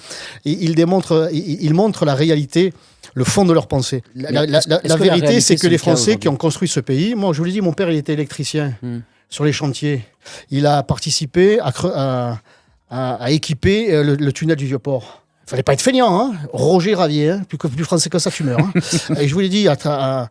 Speaker 1: ils montrent la réalité, le fond de leur pensée. La vérité, c'est que les Français qui ont construit ce pays... Moi, je vous l'ai dit, mon père, il était électricien sur les chantiers. Il a participé à équiper le tunnel du Vieux-Port. Il fallait pas être feignant, hein. Roger Ravier, hein. Plus français que ça, tu meurs. Hein. Et je vous l'ai dit, à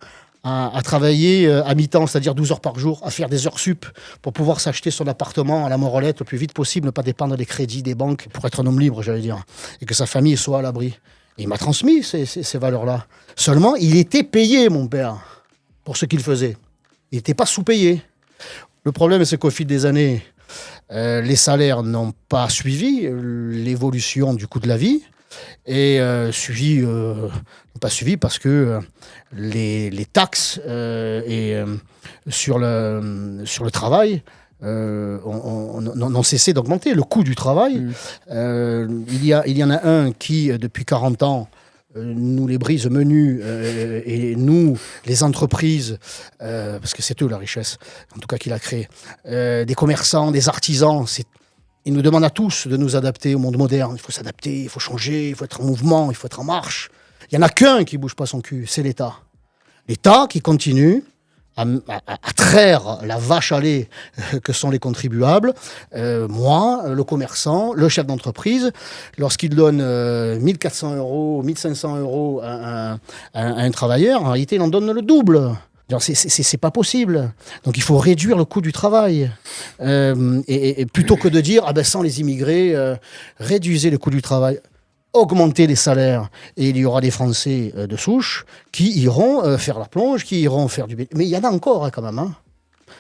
Speaker 1: travailler à mi-temps, c'est-à-dire 12 heures par jour, à faire des heures sup pour pouvoir s'acheter son appartement à la Morelette le plus vite possible, ne pas dépendre des crédits, des banques, pour être un homme libre, j'allais dire, et que sa famille soit à l'abri. Et il m'a transmis ces valeurs-là. Seulement, il était payé, mon père, pour ce qu'il faisait. Il n'était pas sous-payé. Le problème, c'est qu'au fil des années, les salaires n'ont pas suivi l'évolution du coût de la vie et n'ont pas suivi parce que les taxes sur le travail n'ont cessé d'augmenter. Le coût du travail, il y en a un qui, depuis 40 ans, nous les brises menus et nous, les entreprises, parce que c'est eux la richesse, en tout cas qu'il a créé, des commerçants, des artisans, ils nous demandent à tous de nous adapter au monde moderne. Il faut s'adapter, il faut changer, il faut être en mouvement, il faut être en marche. Il n'y en a qu'un qui ne bouge pas son cul, c'est l'État. L'État qui continue à traire la vache à lait que sont les contribuables, moi, le commerçant, le chef d'entreprise, lorsqu'il donne 1400 €, 1500 € à un travailleur, en réalité, il en donne le double. C'est pas possible. Donc il faut réduire le coût du travail. Et plutôt que de dire, sans les immigrés, réduisez le coût du travail, augmenter les salaires, et il y aura des Français de souche qui iront faire la plonge, qui iront faire du... Mais il y en a encore quand même.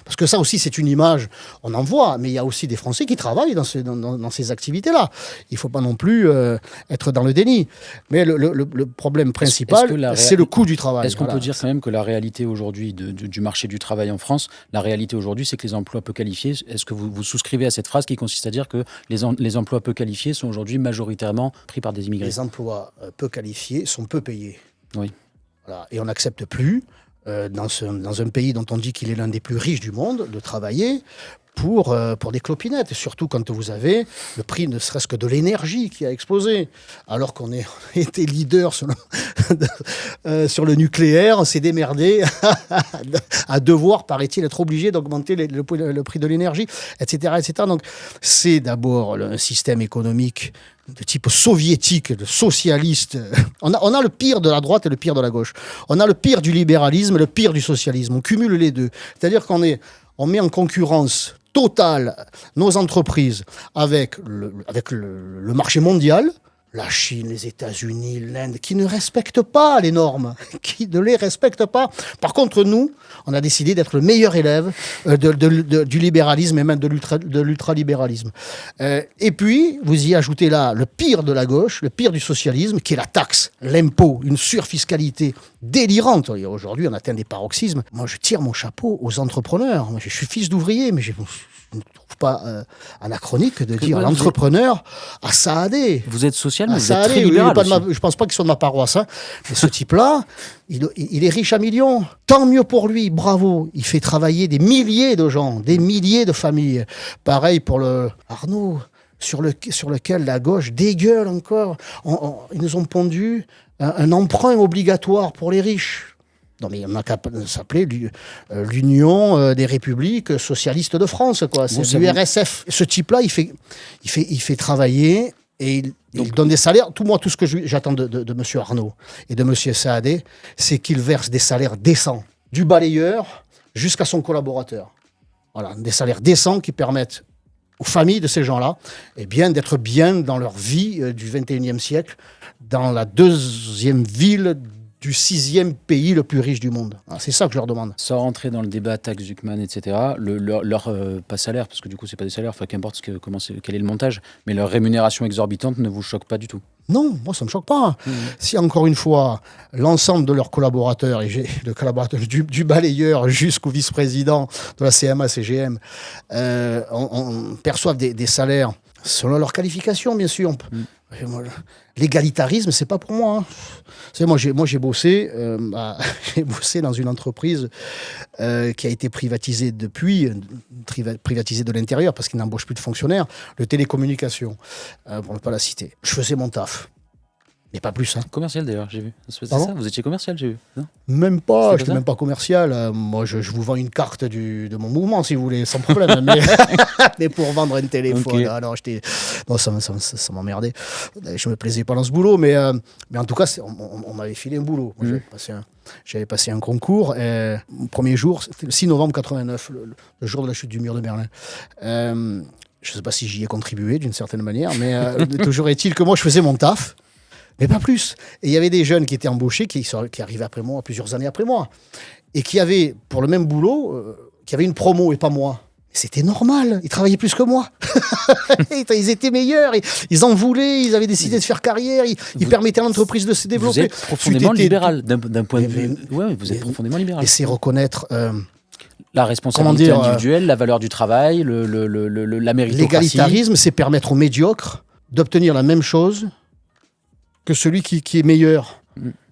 Speaker 1: Parce que ça aussi, c'est une image, on en voit, mais il y a aussi des Français qui travaillent dans ces activités-là. Il ne faut pas non plus être dans le déni. Mais le problème principal, c'est le coût du travail.
Speaker 2: Est-ce qu'on peut dire quand même que la réalité aujourd'hui du marché du travail en France, la réalité aujourd'hui, c'est que les emplois peu qualifiés, est-ce que vous souscrivez à cette phrase qui consiste à dire que les emplois peu qualifiés sont aujourd'hui majoritairement pris par des immigrés ?
Speaker 1: Les emplois peu qualifiés sont peu payés.
Speaker 2: Oui.
Speaker 1: Voilà. Et on n'accepte plus, dans un pays dont on dit qu'il est l'un des plus riches du monde, de travailler pour des clopinettes, et surtout quand vous avez le prix ne serait-ce que de l'énergie qui a explosé, alors qu'on était leader sur le nucléaire, on s'est démerdé à devoir, paraît-il, être obligé d'augmenter le prix de l'énergie, etc., etc. Donc c'est d'abord un système économique de type soviétique, de socialiste. On a le pire de la droite et le pire de la gauche. On a le pire du libéralisme et le pire du socialisme. On cumule les deux. C'est-à-dire qu'on met en concurrence totale nos entreprises avec le marché mondial, la Chine, les États-Unis, l'Inde, qui ne respectent pas les normes, qui ne les respectent pas. Par contre, nous, on a décidé d'être le meilleur élève du libéralisme et même de l'ultralibéralisme. Et puis, vous y ajoutez là le pire de la gauche, le pire du socialisme, qui est la taxe, l'impôt, une surfiscalité délirante. Et aujourd'hui, on atteint des paroxysmes. Moi, je tire mon chapeau aux entrepreneurs. Moi, je suis fils d'ouvrier, mais je ne trouve pas anachronique de dire à l'entrepreneur à Saadé.
Speaker 2: Vous êtes social, mais vous êtes très libéral aussi.
Speaker 1: Je ne pense pas qu'il soit de ma paroisse. Mais ce type-là, il est riche à millions. Tant mieux pour lui, bravo. Il fait travailler des milliers de gens, des milliers de familles. Pareil pour le Arnaud, sur lequel la gauche dégueule encore. Ils nous ont pondu un emprunt obligatoire pour les riches. Non, mais on a qu'à s'appeler l'Union des républiques socialistes de France, quoi. C'est l'URSF. Ce type-là, il fait travailler et il donne des salaires. Tout ce que j'attends de M. Arnaud et de M. Saadé, c'est qu'il verse des salaires décents, du balayeur jusqu'à son collaborateur. Voilà, des salaires décents qui permettent aux familles de ces gens-là d'être bien dans leur vie du 21e siècle, dans la deuxième ville du 6e pays le plus riche du monde. C'est ça que je leur demande.
Speaker 2: Sans rentrer dans le débat taxe Zuckman, etc., leur pas salaire, parce que du coup, c'est pas des salaires, enfin, qu'importe quel est le montage, mais leur rémunération exorbitante ne vous choque pas du tout?
Speaker 1: Non, moi, ça ne me choque pas. Si, encore une fois, l'ensemble de leurs collaborateurs, et j'ai le collaborateur du balayeur jusqu'au vice-président de la CMA-CGM, on perçoivent des salaires selon leur qualification, bien sûr. L'égalitarisme, c'est pas pour moi. Moi, j'ai bossé dans une entreprise qui a été privatisée privatisée de l'intérieur parce qu'il n'embauche plus de fonctionnaires, de télécommunications, pour ne pas la citer. Je faisais mon taf. Mais pas plus.
Speaker 2: Commercial d'ailleurs, j'ai vu. C'est ça, vous étiez commercial, j'ai vu. Non,
Speaker 1: même pas, je n'étais même pas commercial. Moi, je vous vends une carte de mon mouvement, si vous voulez, sans problème. mais pour vendre un téléphone, okay. Non, ça m'emmerdait. Je me plaisais pas dans ce boulot, mais en tout cas, on m'avait filé un boulot. Moi, j'avais passé un concours. Le premier jour, c'était le 6 novembre 89, le jour de la chute du mur de Berlin. Je ne sais pas si j'y ai contribué d'une certaine manière, mais toujours est-il que moi, je faisais mon taf. Mais pas plus. Et il y avait des jeunes qui étaient embauchés, qui arrivaient après moi, plusieurs années après moi, et qui avaient, pour le même boulot, qui avaient une promo et pas moi. C'était normal, ils travaillaient plus que moi. Ils étaient meilleurs, ils en voulaient, ils avaient décidé de faire carrière, ils permettaient à l'entreprise de se développer.
Speaker 2: Vous êtes profondément libéral, d'un point de vue... Oui, vous êtes profondément libéral.
Speaker 1: Et c'est reconnaître...
Speaker 2: la responsabilité individuelle, la valeur du travail, la méritocratie.
Speaker 1: L'égalitarisme, c'est permettre aux médiocres d'obtenir la même chose que celui qui est meilleur.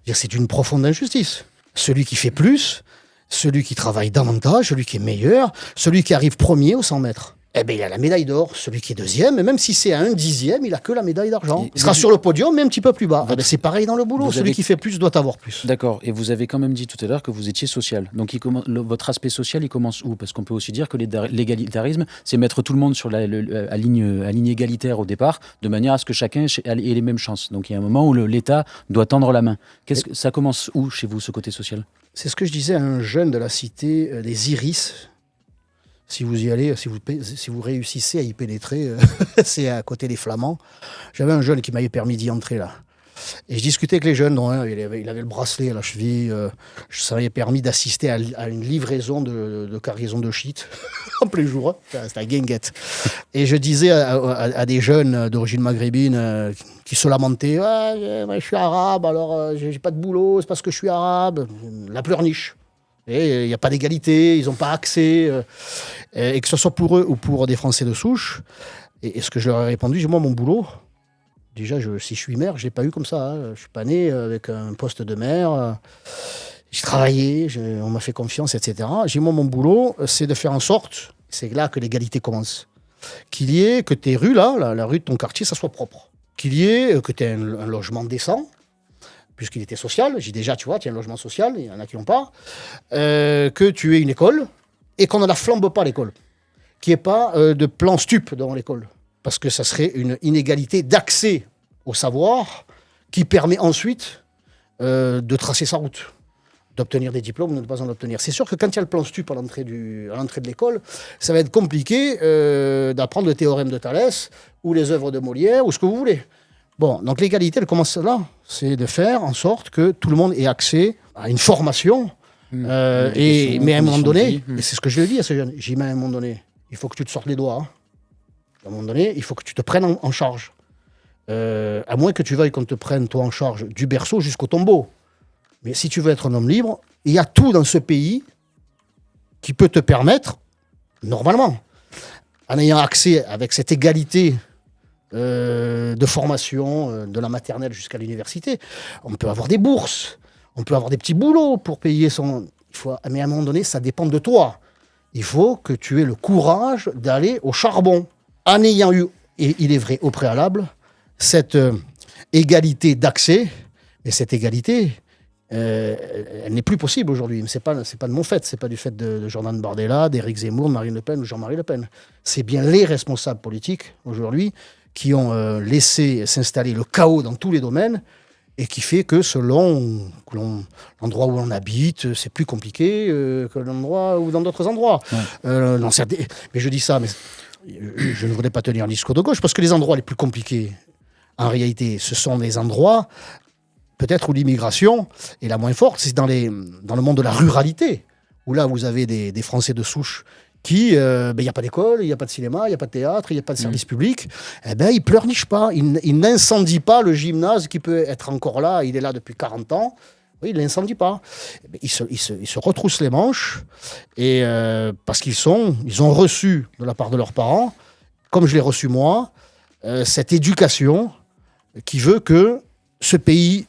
Speaker 1: C'est une profonde injustice. Celui qui fait plus, celui qui travaille davantage, celui qui est meilleur, celui qui arrive premier aux 100 mètres. eh ben, il a la médaille d'or, celui qui est deuxième, et même si c'est à 1/10, il a que la médaille d'argent. Il sera sur le podium, mais un petit peu plus bas. Eh ben, c'est pareil dans le boulot, celui qui fait plus doit avoir plus.
Speaker 2: D'accord, et vous avez quand même dit tout à l'heure que vous étiez social. Donc votre aspect social, il commence où? Parce qu'on peut aussi dire que l'égalitarisme, c'est mettre tout le monde sur à ligne égalitaire au départ, de manière à ce que chacun ait les mêmes chances. Donc il y a un moment où l'État doit tendre la main. Ça commence où chez vous, ce côté social?
Speaker 1: C'est ce que je disais à un jeune de la cité des Iris. Si vous y allez, si vous réussissez à y pénétrer, c'est à côté des Flamands. J'avais un jeune qui m'avait permis d'y entrer là. Et je discutais avec les jeunes, il avait le bracelet à la cheville. Ça m'avait permis d'assister à une livraison de cargaison de shit en plein jour. C'était la guinguette. Et je disais à des jeunes d'origine maghrébine qui se lamentaient, je suis arabe, alors j'ai pas de boulot, c'est parce que je suis arabe. La pleurniche. Et il n'y a pas d'égalité, ils n'ont pas accès, et que ce soit pour eux ou pour des Français de souche. Et ce que je leur ai répondu, moi, mon boulot, déjà, si je suis maire, je ne l'ai pas eu comme ça. Je ne suis pas né avec un poste de maire. J'ai travaillé, on m'a fait confiance, etc. Moi, mon boulot, c'est de faire en sorte, c'est là que l'égalité commence, qu'il y ait, que tes rues, là, la rue de ton quartier, ça soit propre. Qu'il y ait, que tu aies un logement décent, puisqu'il était social. J'ai déjà, tu vois, tu as un logement social, il y en a qui n'ont pas. Que tu aies une école et qu'on ne la flambe pas, l'école. Qu'il n'y ait pas de plan stup dans l'école. Parce que ça serait une inégalité d'accès au savoir qui permet ensuite de tracer sa route, d'obtenir des diplômes ou de ne pas en obtenir. C'est sûr que quand il y a le plan stup à l'entrée de l'école, ça va être compliqué d'apprendre le théorème de Thalès ou les œuvres de Molière ou ce que vous voulez. Bon, donc l'égalité, elle commence là. C'est de faire en sorte que tout le monde ait accès à une formation. Mais à un moment donné, et c'est ce que je lui dis à ces jeunes, j'ai dit, mais à un moment donné, il faut que tu te sortes les doigts. Hein. À un moment donné, il faut que tu te prennes en charge. À moins que tu veuilles qu'on te prenne, toi, en charge du berceau jusqu'au tombeau. Mais si tu veux être un homme libre, il y a tout dans ce pays qui peut te permettre, normalement, en ayant accès avec cette égalité de formation, de la maternelle jusqu'à l'université. On peut avoir des bourses, on peut avoir des petits boulots pour payer son... Mais à un moment donné, ça dépend de toi. Il faut que tu aies le courage d'aller au charbon. En ayant eu, et il est vrai, au préalable, cette égalité d'accès, et cette égalité, elle n'est plus possible aujourd'hui. C'est pas de mon fait, c'est pas du fait de Jordan Bardella, d'Éric Zemmour, de Marine Le Pen ou Jean-Marie Le Pen. C'est bien les responsables politiques aujourd'hui qui ont laissé s'installer le chaos dans tous les domaines et qui fait que selon l'endroit où on habite, c'est plus compliqué que l'endroit ou dans d'autres endroits. Ouais. Mais je dis ça, mais je ne voudrais pas tenir un discours de gauche parce que les endroits les plus compliqués, en réalité, ce sont les endroits peut-être où l'immigration est la moins forte. C'est dans le monde de la ruralité, où là, vous avez des Français de souche qui, il n'y a pas d'école, il n'y a pas de cinéma, il n'y a pas de théâtre, il n'y a pas de service public, ils pleurnichent pas, ils n'incendient pas le gymnase qui peut être encore là, il est là depuis 40 ans, oui, ils ne l'incendient pas. Ils se retroussent les manches, et, parce qu'ils ont reçu de la part de leurs parents, comme je l'ai reçu moi, cette éducation qui veut que ce pays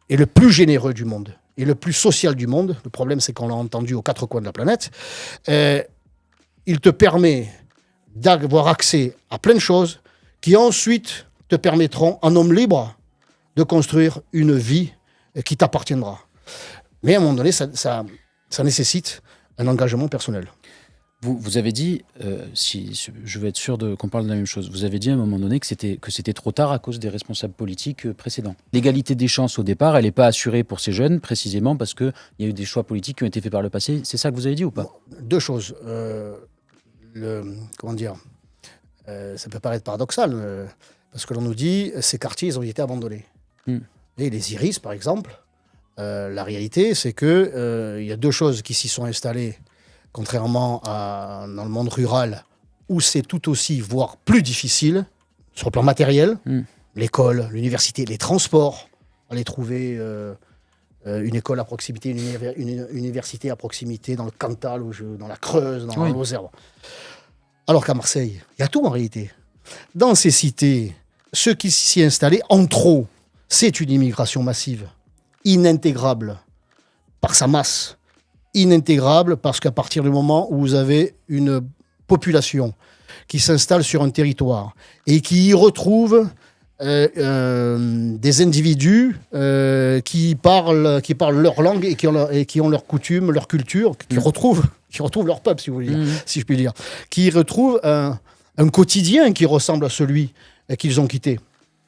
Speaker 1: est le plus généreux du monde et le plus social du monde. Le problème, c'est qu'on l'a entendu aux quatre coins de la planète. Il te permet d'avoir accès à plein de choses qui ensuite te permettront, en homme libre, de construire une vie qui t'appartiendra. Mais à un moment donné, ça nécessite un engagement personnel.
Speaker 2: Vous avez dit, si je veux être sûr qu'on parle de la même chose, vous avez dit à un moment donné que c'était trop tard à cause des responsables politiques précédents. L'égalité des chances au départ, elle n'est pas assurée pour ces jeunes, précisément parce qu'il y a eu des choix politiques qui ont été faits par le passé. C'est ça que vous avez dit ou pas?
Speaker 1: Deux choses. Ça peut paraître paradoxal, parce que l'on nous dit ces quartiers, ils ont été abandonnés. Et les Iris, par exemple, la réalité, c'est qu'il y a deux choses qui s'y sont installées. Contrairement dans le monde rural, où c'est tout aussi, voire plus difficile, sur le plan matériel, l'école, l'université, les transports, aller trouver une école à proximité, une université à proximité, dans le Cantal, dans la Creuse, dans la Lozère. Alors qu'à Marseille, il y a tout en réalité. Dans ces cités, ceux qui s'y installaient en trop, c'est une immigration massive, inintégrable par sa masse. Inintégrable parce qu'à partir du moment où vous avez une population qui s'installe sur un territoire et qui y retrouve des individus qui parlent leur langue et qui ont leurs coutumes, leur culture, qui retrouvent leur peuple, si vous voulez, si je puis dire, qui retrouvent un quotidien qui ressemble à celui qu'ils ont quitté.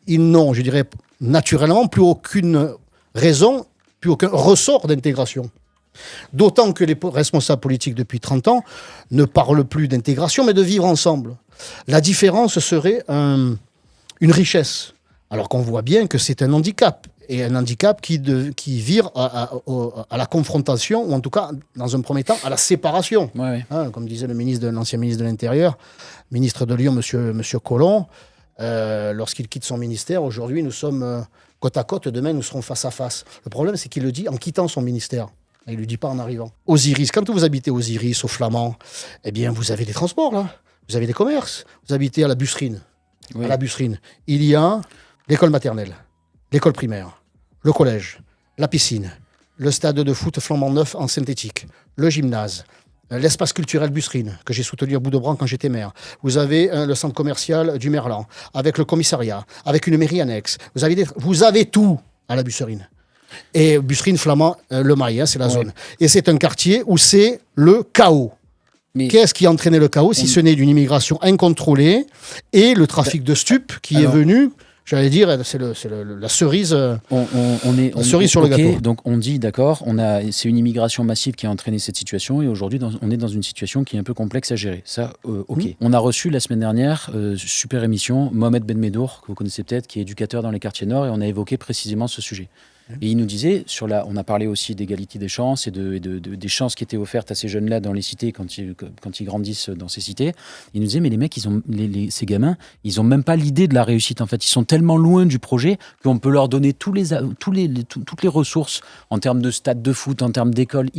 Speaker 1: Ils n'ont, je dirais, naturellement plus aucune raison, plus aucun ressort d'intégration. D'autant que les responsables politiques depuis 30 ans ne parlent plus d'intégration, mais de vivre ensemble. La différence serait une richesse, alors qu'on voit bien que c'est un handicap, et un handicap qui vire à la confrontation, ou en tout cas, dans un premier temps, à la séparation.
Speaker 2: Ouais.
Speaker 1: Hein, comme disait l'ancien ministre de l'Intérieur, ministre de Lyon, monsieur Collomb, lorsqu'il quitte son ministère, aujourd'hui nous sommes côte à côte, demain nous serons face à face. Le problème, c'est qu'il le dit en quittant son ministère. Il ne le dit pas en arrivant. Osiris, quand vous habitez Osiris, au Flamand, eh bien, vous avez des transports, là. Vous avez des commerces. Vous habitez à la Busserine. Oui. À la Busserine, il y a l'école maternelle, l'école primaire, le collège, la piscine, le stade de foot flambant neuf en synthétique, le gymnase, l'espace culturel Busserine, que j'ai soutenu à bout de bras quand j'étais maire. Vous avez le centre commercial du Merlan, avec le commissariat, avec une mairie annexe. Vous avez tout à la Busserine. Et Busserine, Flamand, le Mail, c'est la zone. Et c'est un quartier où c'est le chaos. Mais qu'est-ce qui a entraîné le chaos, si ce n'est d'une immigration incontrôlée et le trafic de stupes qui est venu, j'allais dire, c'est la cerise, cerise sur le gâteau.
Speaker 2: Donc on dit, d'accord, c'est une immigration massive qui a entraîné cette situation et aujourd'hui on est dans une situation qui est un peu complexe à gérer. Ça, ok. On a reçu la semaine dernière, super émission, Mohamed Ben Medour, que vous connaissez peut-être, qui est éducateur dans les quartiers nord, et on a évoqué précisément ce sujet. Et il nous disait, on a parlé aussi d'égalité des chances et des chances qui étaient offertes à ces jeunes-là dans les cités quand ils grandissent dans ces cités. Il nous disait, mais les mecs, ces gamins, ils n'ont même pas l'idée de la réussite. En fait, ils sont tellement loin du projet qu'on peut leur donner toutes les ressources en termes de stade de foot, en termes d'école.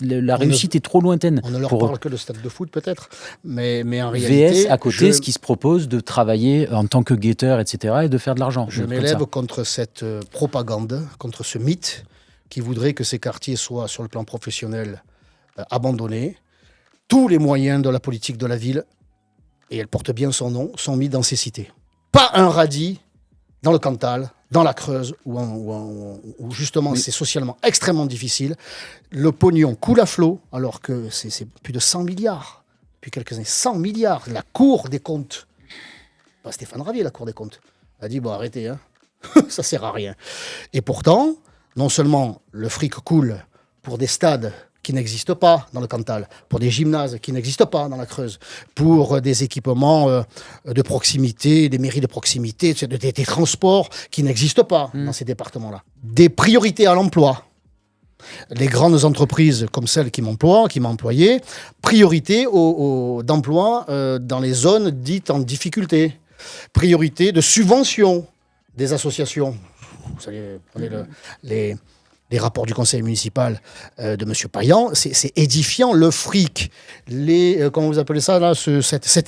Speaker 2: La réussite est trop lointaine.
Speaker 1: On ne leur parle que de stade de foot, peut-être, mais en réalité...
Speaker 2: VS, à côté, ce qui se propose de travailler en tant que guetteur, etc., et de faire de l'argent.
Speaker 1: Je m'élève contre cette propagande, contre ce mythe qui voudrait que ces quartiers soient, sur le plan professionnel, abandonnés. Tous les moyens de la politique de la ville, et elle porte bien son nom, sont mis dans ces cités. Pas un radis dans le Cantal, dans la Creuse, où justement c'est socialement extrêmement difficile. Le pognon coule à flot, alors que c'est plus de 100 milliards. Depuis quelques années, 100 milliards. La Cour des comptes, pas Stéphane Ravier, la Cour des comptes, a dit, bon, arrêtez, hein. Ça sert à rien. Et pourtant, non seulement le fric coule pour des stades qui n'existent pas dans le Cantal, pour des gymnases qui n'existent pas dans la Creuse, pour des équipements de proximité, des mairies de proximité, des transports qui n'existent pas dans ces départements-là. Des priorités à l'emploi. Les grandes entreprises comme celle qui m'a employé, priorité d'emploi dans les zones dites en difficulté. Priorité de subvention des associations. Vous savez, prenez les rapports du conseil municipal de M. Payan, c'est édifiant. Le fric, comment vous appelez ça là,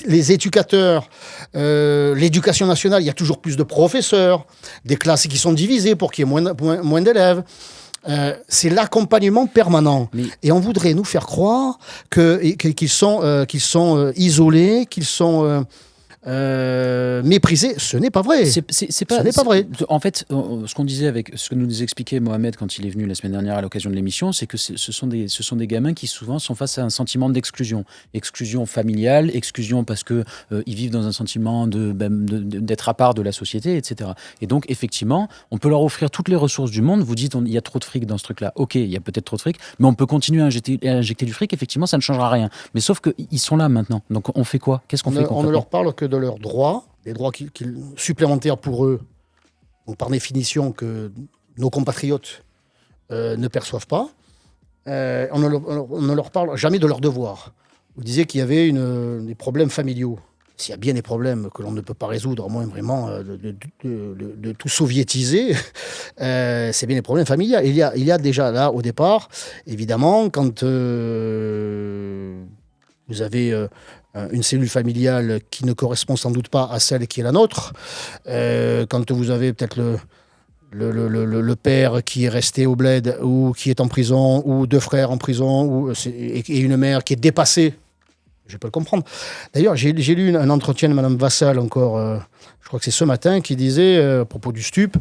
Speaker 1: les éducateurs, l'éducation nationale, il y a toujours plus de professeurs, des classes qui sont divisées pour qu'il y ait moins d'élèves. C'est l'accompagnement permanent. Et on voudrait nous faire croire qu'ils sont isolés, qu'ils sont... méprisé, ce n'est pas vrai. Ce n'est pas vrai.
Speaker 2: En fait, ce qu'on disait avec ce que nous expliquait Mohamed quand il est venu la semaine dernière à l'occasion de l'émission, c'est que ce sont des gamins qui souvent sont face à un sentiment d'exclusion, exclusion familiale, exclusion parce que ils vivent dans un sentiment d'être à part de la société, etc. Et donc effectivement, on peut leur offrir toutes les ressources du monde. Vous dites il y a trop de fric dans ce truc-là. Ok, il y a peut-être trop de fric, mais on peut continuer à injecter du fric. Effectivement, ça ne changera rien. Mais sauf qu'ils sont là maintenant. Donc on fait quoi ? Qu'est-ce qu'on fait concrètement ?
Speaker 1: On ne leur parle que de leurs droits, des droits supplémentaires pour eux, donc par définition que nos compatriotes ne perçoivent pas. On ne leur parle jamais de leurs devoirs. Vous disiez qu'il y avait des problèmes familiaux. S'il y a bien des problèmes que l'on ne peut pas résoudre, à moins vraiment de tout soviétiser, c'est bien des problèmes familiaux. Il y a déjà là, au départ, évidemment, quand vous avez... une cellule familiale qui ne correspond sans doute pas à celle qui est la nôtre. Quand vous avez peut-être le père qui est resté au bled ou qui est en prison, ou deux frères en prison, et une mère qui est dépassée, Je peux le comprendre. D'ailleurs, j'ai lu un entretien de Mme Vassal encore, je crois que c'est ce matin, qui disait, à propos du stup,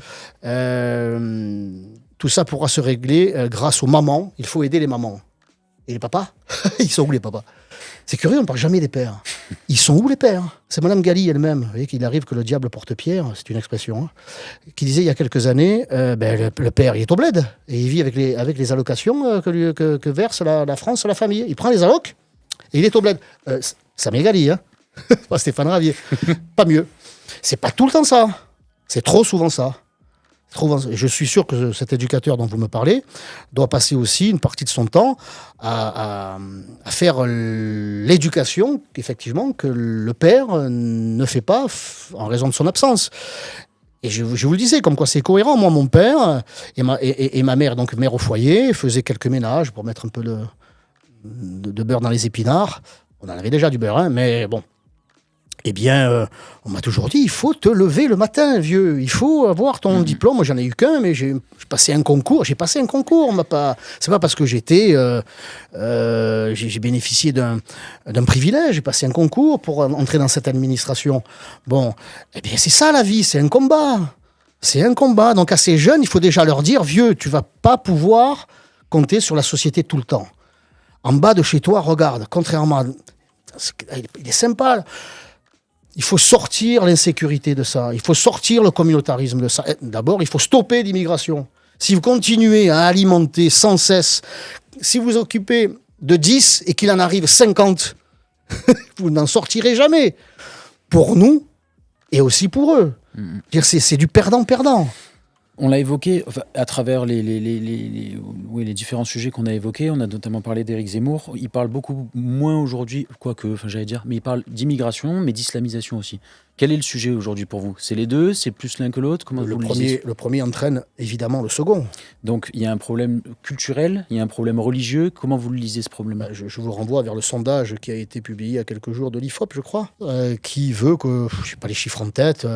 Speaker 1: tout ça pourra se régler grâce aux mamans. Il faut aider les mamans. Et les papas? Ils sont où les papas? C'est curieux, on ne parle jamais des pères. Ils sont où les pères? C'est Mme Galli elle-même, vous voyez qu'il arrive que le diable porte pierre, c'est une expression, qui disait il y a quelques années, le père il est au bled, et il vit avec les allocations que verse la France, la famille. Il prend les allocs, et il est au bled. Ça m'est Galli, pas Stéphane Ravier. Pas mieux. C'est pas tout le temps ça. C'est trop souvent ça. Je suis sûr que cet éducateur dont vous me parlez doit passer aussi une partie de son temps à faire l'éducation, effectivement, que le père ne fait pas en raison de son absence. Et je vous le disais, comme quoi c'est cohérent. Moi, mon père et ma mère, donc mère au foyer, faisaient quelques ménages pour mettre un peu de beurre dans les épinards. On en avait déjà du beurre, mais bon. Eh bien, on m'a toujours dit, il faut te lever le matin, vieux. Il faut avoir ton diplôme. Moi, j'en ai eu qu'un, mais j'ai passé un concours. C'est pas parce que j'ai bénéficié d'un privilège. J'ai passé un concours pour entrer dans cette administration. Bon, eh bien, c'est ça la vie. C'est un combat. C'est un combat. Donc, à ces jeunes, il faut déjà leur dire, vieux, tu vas pas pouvoir compter sur la société tout le temps. En bas de chez toi, regarde. Contrairement à... Il est sympa, là. Il faut sortir l'insécurité de ça. Il faut sortir le communautarisme de ça. D'abord, il faut stopper l'immigration. Si vous continuez à alimenter sans cesse, si vous occupez de 10 et qu'il en arrive 50, vous n'en sortirez jamais. Pour nous et aussi pour eux. C'est du perdant-perdant.
Speaker 2: On l'a évoqué à travers les différents sujets qu'on a évoqués. On a notamment parlé d'Éric Zemmour. Il parle beaucoup moins aujourd'hui, mais il parle d'immigration, mais d'islamisation aussi. Quel est le sujet aujourd'hui pour vous? C'est les deux? C'est plus l'un que l'autre? Comment
Speaker 1: le premier entraîne évidemment le second.
Speaker 2: Donc il y a un problème culturel, il y a un problème religieux. Comment vous le lisez ce problème?
Speaker 1: Je vous renvoie vers le sondage qui a été publié il y a quelques jours de l'IFOP, je crois, qui veut que, je n'ai pas les chiffres en tête...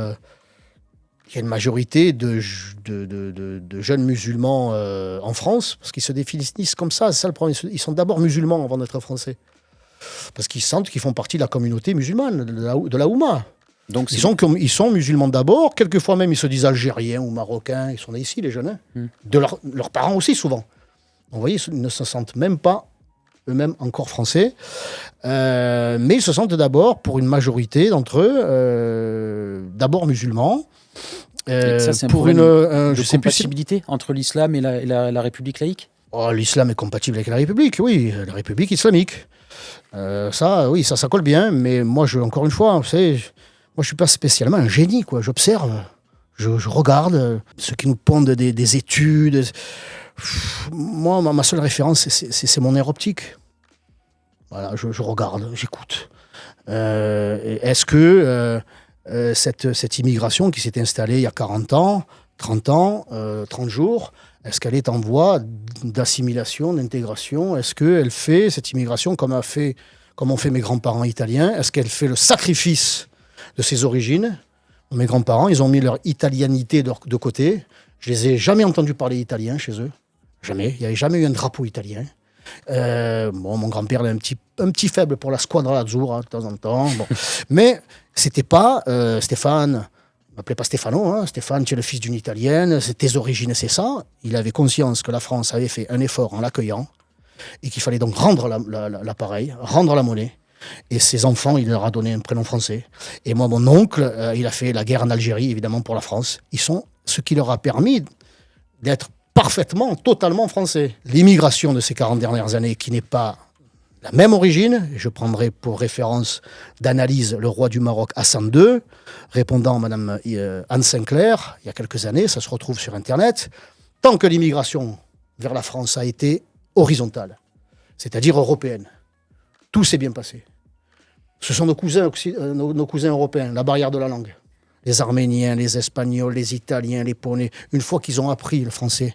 Speaker 1: Il y a une majorité de jeunes musulmans en France, parce qu'ils se définissent comme ça. C'est ça le problème. Ils sont d'abord musulmans avant d'être français. Parce qu'ils sentent qu'ils font partie de la communauté musulmane, de la Oumma. Donc ils sont musulmans d'abord. Quelquefois même, ils se disent algériens ou marocains. Ils sont nés ici, les jeunes. De leurs parents aussi, souvent. Donc, vous voyez, ils ne se sentent même pas eux-mêmes encore français. Mais ils se sentent d'abord, pour une majorité d'entre eux, d'abord musulmans.
Speaker 2: Ça, c'est un problème de compatibilité entre l'islam et la République laïque?
Speaker 1: L'islam est compatible avec la République, oui, la République islamique. Ça colle bien, mais moi, encore une fois, vous savez, moi, je suis pas spécialement un génie, quoi. J'observe, je regarde ceux qui nous pondent des études. Moi, ma seule référence, c'est mon aire optique. Voilà, je regarde, j'écoute. Est-ce que cette immigration qui s'est installée il y a 40 ans, 30 ans, 30 jours, est-ce qu'elle est en voie d'assimilation, d'intégration? Est-ce qu'elle fait cette immigration comme ont fait mes grands-parents italiens? Est-ce qu'elle fait le sacrifice de ses origines? Mes grands-parents, ils ont mis leur italianité de côté. Je les ai jamais entendus parler italien chez eux. Jamais. Il n'y avait jamais eu un drapeau italien. Mon grand-père a un petit faible pour la squadra azzurra de temps en temps. Bon. Mais c'était pas Stéphane, ne m'appelez pas Stefano, Stéphane, tu es le fils d'une Italienne, tes origines, c'est ça. Il avait conscience que la France avait fait un effort en l'accueillant et qu'il fallait donc rendre l'appareil, rendre la monnaie. Et ses enfants, il leur a donné un prénom français. Et moi, mon oncle, il a fait la guerre en Algérie, évidemment, pour la France. Ils sont ce qui leur a permis d'être parfaitement, totalement français. L'immigration de ces 40 dernières années, qui n'est pas la même origine, je prendrai pour référence d'analyse le roi du Maroc Hassan II, répondant à Mme Anne Sinclair, il y a quelques années, ça se retrouve sur Internet, tant que l'immigration vers la France a été horizontale, c'est-à-dire européenne, tout s'est bien passé. Ce sont nos cousins européens, la barrière de la langue. Les Arméniens, les Espagnols, les Italiens, les Polonais, une fois qu'ils ont appris le français,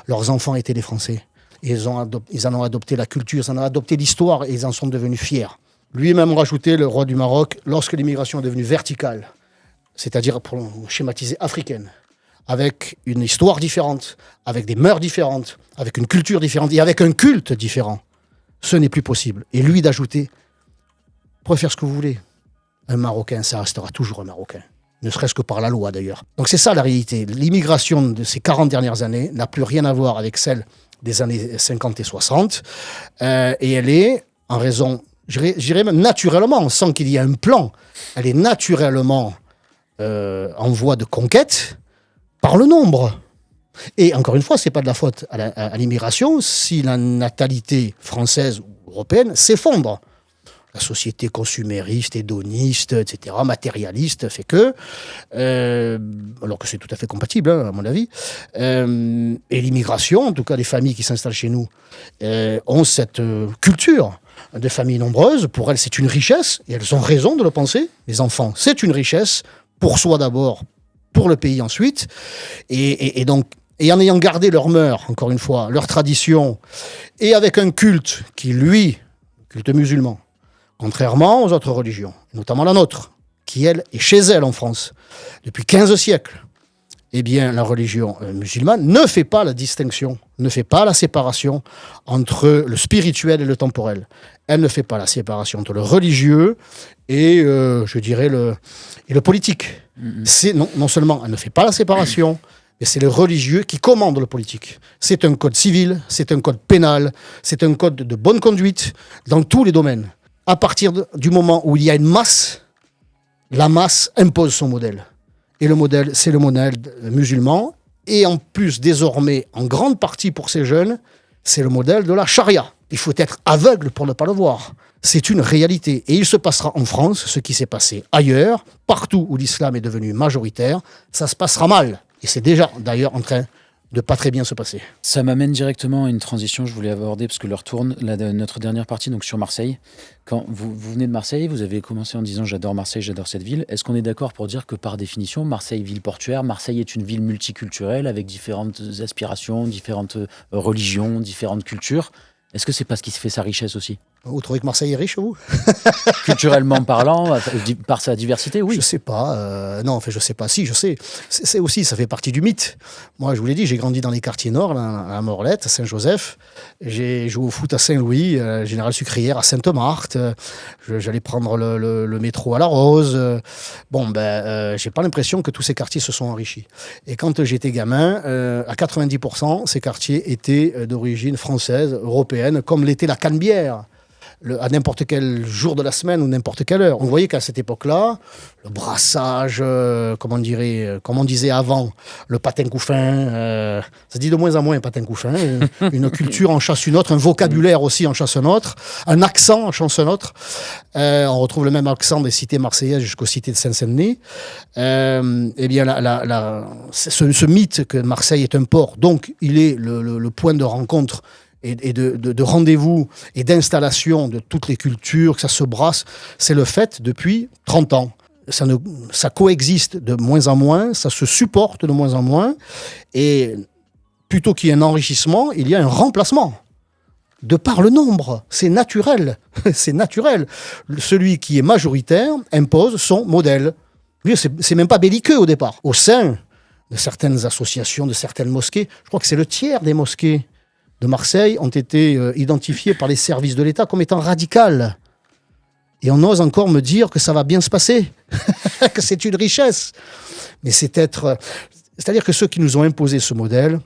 Speaker 1: leurs enfants étaient des Français. Et ils en ont adopté la culture, ils en ont adopté l'histoire et ils en sont devenus fiers. Lui-même rajouté, le roi du Maroc, lorsque l'immigration est devenue verticale, c'est-à-dire, pour schématiser, africaine, avec une histoire différente, avec des mœurs différentes, avec une culture différente et avec un culte différent, ce n'est plus possible. Et lui d'ajouter pouvez faire ce que vous voulez. Un Marocain, ça restera toujours un Marocain. Ne serait-ce que par la loi, d'ailleurs. Donc c'est ça la réalité. L'immigration de ces 40 dernières années n'a plus rien à voir avec celle des années 50 et 60. Et elle est, en raison, je dirais même naturellement, sans qu'il y ait un plan, elle est naturellement en voie de conquête par le nombre. Et encore une fois, ce n'est pas de la faute à l'immigration si la natalité française ou européenne s'effondre. La société consumériste, hédoniste, etc., matérialiste, fait que, alors que c'est tout à fait compatible, à mon avis, et l'immigration, en tout cas les familles qui s'installent chez nous, ont cette culture de familles nombreuses. Pour elles, c'est une richesse, et elles ont raison de le penser. Les enfants, c'est une richesse, pour soi d'abord, pour le pays ensuite, et donc, et en ayant gardé leurs mœurs, encore une fois, leur tradition, et avec un culte qui, lui, culte musulman, contrairement aux autres religions, notamment la nôtre, qui, elle, est chez elle en France, depuis 15 siècles, eh bien, la religion musulmane ne fait pas la distinction, ne fait pas la séparation entre le spirituel et le temporel. Elle ne fait pas la séparation entre le religieux et, je dirais, le politique. C'est, non seulement elle ne fait pas la séparation, mais c'est le religieux qui commande le politique. C'est un code civil, c'est un code pénal, c'est un code de bonne conduite dans tous les domaines. À partir du moment où il y a une masse, la masse impose son modèle. Et le modèle, c'est le modèle musulman. Et en plus, désormais, en grande partie pour ces jeunes, c'est le modèle de la charia. Il faut être aveugle pour ne pas le voir. C'est une réalité. Et il se passera en France ce qui s'est passé ailleurs, partout où l'islam est devenu majoritaire. Ça se passera mal. Et c'est déjà, d'ailleurs, en train de pas très bien se passer.
Speaker 2: Ça m'amène directement à une transition, je voulais aborder, parce que l'heure tourne, notre dernière partie, donc sur Marseille. Quand vous venez de Marseille, vous avez commencé en disant « j'adore Marseille, j'adore cette ville ». Est-ce qu'on est d'accord pour dire que par définition, Marseille, ville portuaire, Marseille est une ville multiculturelle avec différentes aspirations, différentes religions, différentes cultures? Est-ce que c'est parce qu'il se fait sa richesse aussi?
Speaker 1: Vous trouvez que Marseille est riche, vous?
Speaker 2: Culturellement parlant, par sa diversité, oui.
Speaker 1: Je sais pas. Non, je sais pas. Si, je sais. C'est aussi, ça fait partie du mythe. Moi, je vous l'ai dit, j'ai grandi dans les quartiers nord, là, à Morlaette, à Saint-Joseph. J'ai joué au foot à Saint-Louis, Général Sucrière, à Sainte-Marthe. J'allais prendre le métro à La Rose. J'ai pas l'impression que tous ces quartiers se sont enrichis. Et quand j'étais gamin, à 90%, ces quartiers étaient d'origine française, européenne, comme l'était la Canebière. À n'importe quel jour de la semaine ou n'importe quelle heure. On voyait qu'à cette époque-là, le brassage, comme on disait avant, le patin-couffin, ça dit de moins en moins patin-couffin, une culture en chasse une autre, un vocabulaire aussi en chasse un autre, un accent en chasse un autre. On retrouve le même accent des cités marseillaises jusqu'aux cités de Saint-Denis. Eh bien, ce mythe que Marseille est un port, donc il est le point de rencontre et de rendez-vous et d'installation de toutes les cultures, que ça se brasse, c'est le fait depuis 30 ans. Ça coexiste de moins en moins, ça se supporte de moins en moins, et plutôt qu'il y ait un enrichissement, il y a un remplacement. De par le nombre, c'est naturel, c'est naturel. Celui qui est majoritaire impose son modèle. C'est même pas belliqueux au départ. Au sein de certaines associations, de certaines mosquées, je crois que c'est le tiers des mosquées de Marseille ont été identifiés par les services de l'État comme étant radicales. Et on ose encore me dire que ça va bien se passer, que c'est une richesse. Mais c'est-à-dire que ceux qui nous ont imposé ce modèle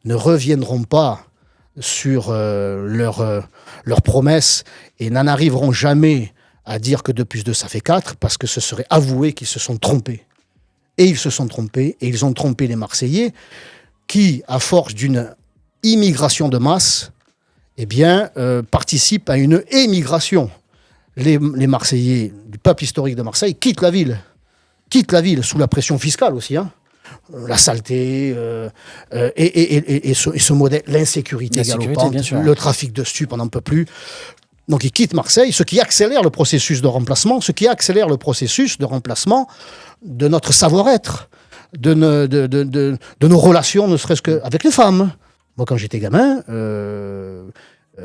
Speaker 1: ne reviendront pas sur leurs promesses et n'en arriveront jamais à dire que 2 plus 2, ça fait 4, parce que ce serait avouer qu'ils se sont trompés. Et ils se sont trompés, et ils ont trompé les Marseillais, qui, à force d'une immigration de masse, participe à une émigration. Les Marseillais, du peuple historique de Marseille, quittent la ville sous la pression fiscale aussi, la saleté et ce modèle, l'insécurité galopante, le trafic de stupes, on n'en peut plus. Donc ils quittent Marseille, ce qui accélère le processus de remplacement, de notre savoir-être, de nos relations, ne serait-ce qu'avec les femmes. Moi, quand j'étais gamin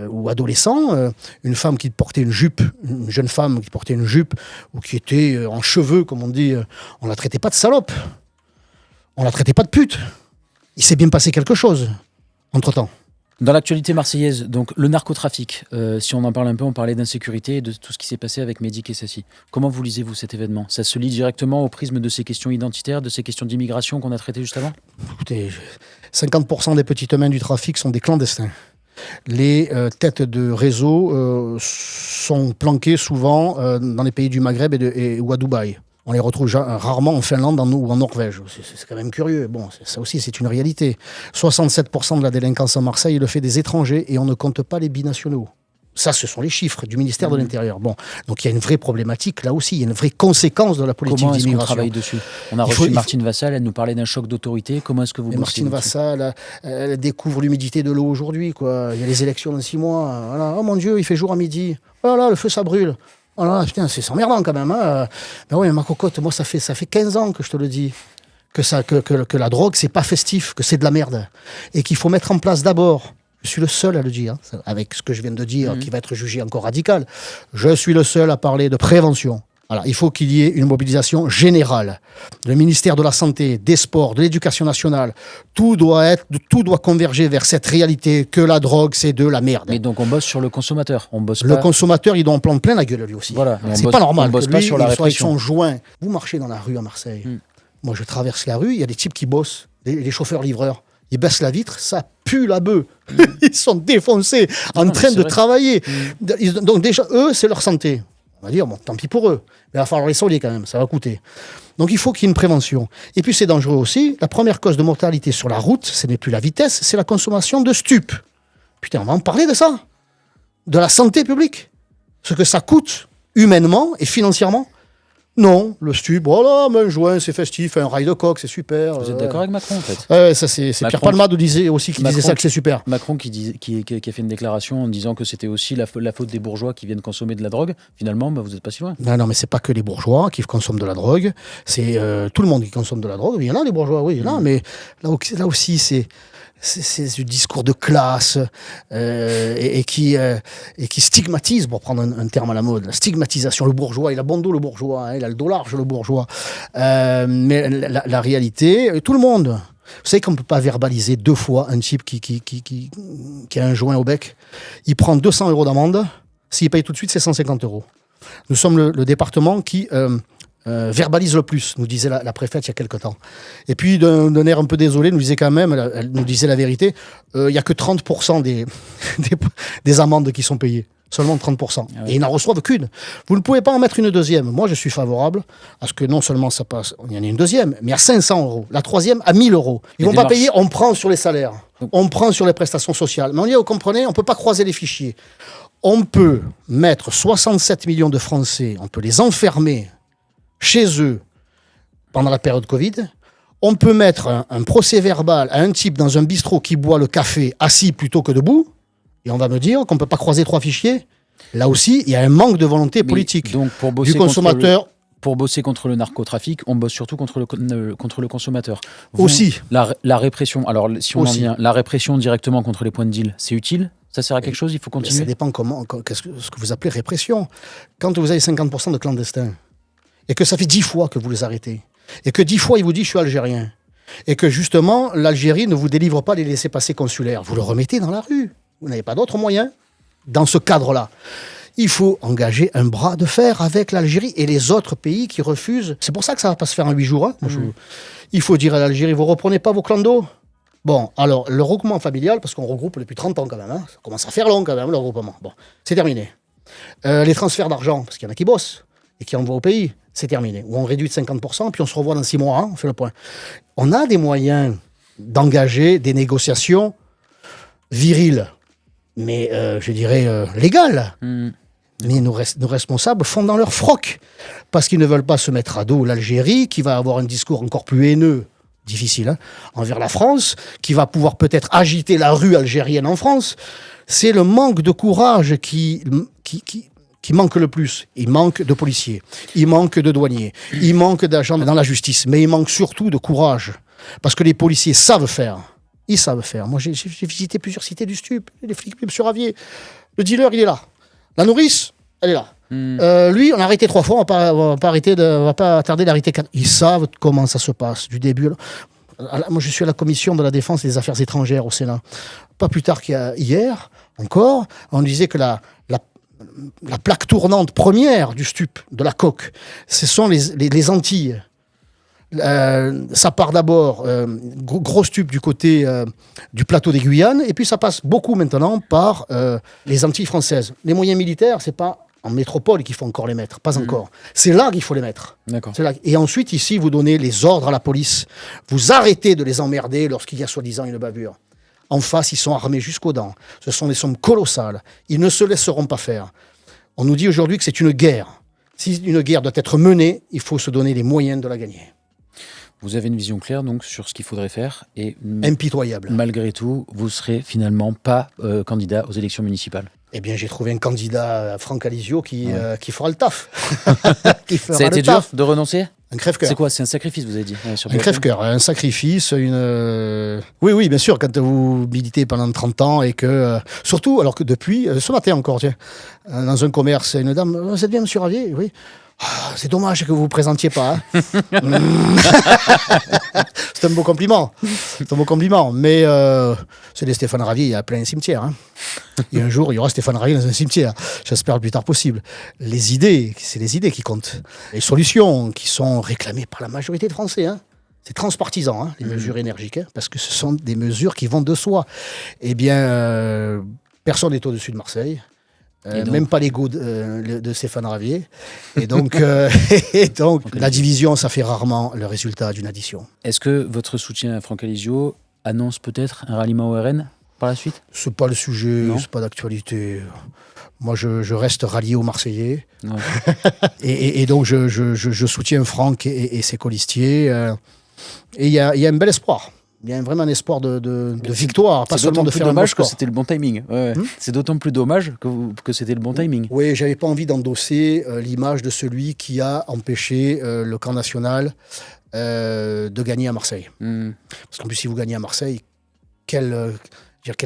Speaker 1: ou adolescent, une femme qui portait une jupe, une jeune femme qui portait une jupe ou qui était en cheveux, comme on dit, on la traitait pas de salope. On la traitait pas de pute. Il s'est bien passé quelque chose entre-temps.
Speaker 2: Dans l'actualité marseillaise, donc le narcotrafic, si on en parle un peu, on parlait d'insécurité et de tout ce qui s'est passé avec Mehdi Kessassi. Comment vous lisez-vous cet événement ? Ça se lit directement au prisme de ces questions identitaires, de ces questions d'immigration qu'on a traitées juste avant ?
Speaker 1: Écoutez, 50% des petites mains du trafic sont des clandestins. Les têtes de réseau sont planquées souvent dans les pays du Maghreb ou à Dubaï. On les retrouve rarement en Finlande ou en Norvège. C'est quand même curieux. Bon, ça aussi, c'est une réalité. 67% de la délinquance à Marseille est le fait des étrangers et on ne compte pas les binationaux. Ça, ce sont les chiffres du ministère de l'Intérieur. Bon, donc il y a une vraie problématique là aussi. Il y a une vraie conséquence de la politique d'immigration.
Speaker 2: Comment est-ce qu'on travaille dessus ? On a reçu Martine Vassal, elle nous parlait d'un choc d'autorité. Comment est-ce que vous bossez ?
Speaker 1: Martine Vassal, elle découvre l'humidité de l'eau aujourd'hui, quoi. Il y a les élections dans 6 mois. Voilà. Oh mon Dieu, il fait jour à midi. Oh là, le feu, ça brûle. Oh là, putain, c'est emmerdant quand même. Hein. Ben oui, ma cocotte, moi, ça fait 15 ans que je te le dis. Que la drogue, c'est pas festif, que c'est de la merde. Et qu'il faut mettre en place d'abord, je suis le seul à le dire, hein, avec ce que je viens de dire, qui va être jugé encore radical, je suis le seul à parler de prévention. Voilà, il faut qu'il y ait une mobilisation générale. Le ministère de la Santé, des Sports, de l'Éducation nationale, tout doit converger vers cette réalité que la drogue, c'est de la merde.
Speaker 2: Mais donc on bosse sur le consommateur.
Speaker 1: Le consommateur, il doit en prendre plein la gueule lui aussi.
Speaker 2: Voilà,
Speaker 1: c'est pas normal que lui, il soit avec son joint. Vous marchez dans la rue à Marseille. Moi, je traverse la rue, il y a des types qui bossent, les chauffeurs-livreurs. Ils baissent la vitre, ça pue la bœuf. Ils sont défoncés, en train de travailler. Donc déjà, eux, c'est leur santé. On va dire, bon, tant pis pour eux. Mais il va falloir les soigner quand même, ça va coûter. Donc il faut qu'il y ait une prévention. Et puis c'est dangereux aussi. La première cause de mortalité sur la route, ce n'est plus la vitesse, c'est la consommation de stupes. Putain, on va en parler de ça. De la santé publique. Ce que ça coûte humainement et financièrement. Non, le stup, voilà, mais un joint, c'est festif, un rail de coke, c'est super.
Speaker 2: Vous êtes d'accord avec Macron, en fait ?
Speaker 1: Ça, c'est Pierre Palmade disait ça, que c'est super.
Speaker 2: Macron qui a fait une déclaration en disant que c'était aussi la faute des bourgeois qui viennent consommer de la drogue. Finalement, vous n'êtes pas si loin.
Speaker 1: Non, mais c'est pas que les bourgeois qui consomment de la drogue, c'est tout le monde qui consomme de la drogue. Il y en a, les bourgeois, oui, il y en a, mais là aussi, c'est du discours de classe et qui stigmatise, pour prendre un terme à la mode, la stigmatisation. Le bourgeois, il a bon dos, le bourgeois, hein, il a le dos large, le bourgeois. Mais la réalité, tout le monde. Vous savez qu'on ne peut pas verbaliser 2 fois un type qui a un joint au bec. Il prend 200 € d'amende. S'il paye tout de suite, c'est 150 €. Nous sommes le département qui verbalise le plus, nous disait la préfète il y a quelque temps. Et puis, d'un air un peu désolé, nous disait quand même, elle nous disait la vérité, il n'y a que 30% des amendes qui sont payées. Seulement 30%. Ah oui. Et ils n'en reçoivent qu'une. Vous ne pouvez pas en mettre une deuxième. Moi, je suis favorable à ce que non seulement ça passe, il y en a une deuxième, mais à 500 €. La troisième à 1000 €. Ils ne vont pas payer, on prend sur les salaires. On prend sur les prestations sociales. Mais on dit, vous comprenez, on ne peut pas croiser les fichiers. On peut mettre 67 millions de Français, on peut les enfermer chez eux pendant la période Covid. On peut mettre un procès verbal à un type dans un bistrot qui boit le café assis plutôt que debout, et on va me dire qu'on ne peut pas croiser 3 fichiers. Là aussi, il y a un manque de volonté politique
Speaker 2: donc pour bosser
Speaker 1: du consommateur.
Speaker 2: Pour bosser contre le narcotrafic, on bosse surtout contre le consommateur.
Speaker 1: Aussi.
Speaker 2: La répression, alors si on en vient, la répression directement contre les points de deal, c'est utile ? Ça sert à quelque chose ? Il faut continuer ?
Speaker 1: Ça dépend ce que vous appelez répression. Quand vous avez 50% de clandestins, et que ça fait 10 fois que vous les arrêtez, et que 10 fois il vous dit « je suis algérien », et que justement l'Algérie ne vous délivre pas les laissez-passer consulaires, vous le remettez dans la rue. Vous n'avez pas d'autre moyen dans ce cadre-là. Il faut engager un bras de fer avec l'Algérie et les autres pays qui refusent. C'est pour ça que ça ne va pas se faire en 8 jours. Hein. Il faut dire à l'Algérie, vous ne reprenez pas vos clandos. Bon, alors, le regroupement familial, parce qu'on regroupe depuis 30 ans quand même, hein, ça commence à faire long quand même, le regroupement. Bon, c'est terminé. Les transferts d'argent, parce qu'il y en a qui bossent et qui envoient au pays, c'est terminé. Ou on réduit de 50%, puis on se revoit dans 6 mois, hein, on fait le point. On a des moyens d'engager des négociations viriles, mais je dirais légales. Mais nos responsables font dans leur froc, parce qu'ils ne veulent pas se mettre à dos l'Algérie, qui va avoir un discours encore plus haineux, difficile, hein, envers la France, qui va pouvoir peut-être agiter la rue algérienne en France. C'est le manque de courage qui manque le plus. Il manque de policiers, il manque de douaniers, il manque d'agents dans la justice, mais il manque surtout de courage, parce que les policiers savent faire. Ils savent faire. Moi, j'ai visité plusieurs cités du stup, les flics, M. Ravier. Le dealer, il est là. La nourrice, elle est là. Lui, on a arrêté 3 fois, on va pas tarder d'arrêter 4. Ils savent comment ça se passe, du début. Moi, je suis à la commission de la défense et des affaires étrangères au Sénat. Pas plus tard qu'hier, encore, on disait que la plaque tournante première du stup, de la coque, ce sont les Antilles. Ça part d'abord, gros stup du côté du plateau des Guyanes, et puis ça passe beaucoup maintenant par les Antilles françaises. Les moyens militaires, c'est pas en métropole qu'il faut encore les mettre, pas encore. C'est là qu'il faut les mettre.
Speaker 2: D'accord.
Speaker 1: Et ensuite, ici, vous donnez les ordres à la police. Vous arrêtez de les emmerder lorsqu'il y a soi-disant une bavure. En face, ils sont armés jusqu'aux dents. Ce sont des sommes colossales. Ils ne se laisseront pas faire. On nous dit aujourd'hui que c'est une guerre. Si une guerre doit être menée, il faut se donner les moyens de la gagner.
Speaker 2: Vous avez une vision claire donc sur ce qu'il faudrait faire et
Speaker 1: impitoyable.
Speaker 2: Malgré tout, vous serez finalement pas candidat aux élections municipales.
Speaker 1: Eh bien, j'ai trouvé un candidat, Franck Alizio, qui fera le taf.
Speaker 2: Ça a été dur de renoncer ?
Speaker 1: Un crève-cœur.
Speaker 2: C'est quoi ? C'est un sacrifice, vous avez dit
Speaker 1: un crève-cœur, un sacrifice, Oui, bien sûr, quand vous militez pendant 30 ans et que... surtout, alors que depuis, ce matin encore, tiens, dans un commerce, une dame, « Vous êtes bien, monsieur Ravier ?» Oui. C'est dommage que vous vous présentiez pas. Hein. C'est un beau compliment. Mais c'est des Stéphane Ravier, il y a plein de cimetières. Hein. Et un jour, il y aura Stéphane Ravier dans un cimetière. J'espère le plus tard possible. Les idées, c'est les idées qui comptent. Les solutions qui sont réclamées par la majorité des Français. Hein. C'est transpartisan, hein, les mesures énergiques, hein, parce que ce sont des mesures qui vont de soi. Eh bien, personne n'est au-dessus de Marseille. Même pas l'ego de Stéphane Ravier. Et donc, la division, ça fait rarement le résultat d'une addition.
Speaker 2: Est-ce que votre soutien à Franck Alizio annonce peut-être un ralliement au RN par la suite ?
Speaker 1: C'est pas le sujet, c'est pas d'actualité. Moi, je reste rallié aux Marseillais. Ouais. et donc, je soutiens Franck et ses colistiers. Et il y a un bel espoir. Il y a vraiment un espoir de victoire, pas seulement de faire un bon score.
Speaker 2: C'est d'autant plus dommage que c'était le bon timing. Ouais. C'est d'autant plus dommage que c'était le bon timing.
Speaker 1: Oui, j'avais pas envie d'endosser l'image de celui qui a empêché le camp national de gagner à Marseille. Parce qu'en plus, si vous gagnez à Marseille, quel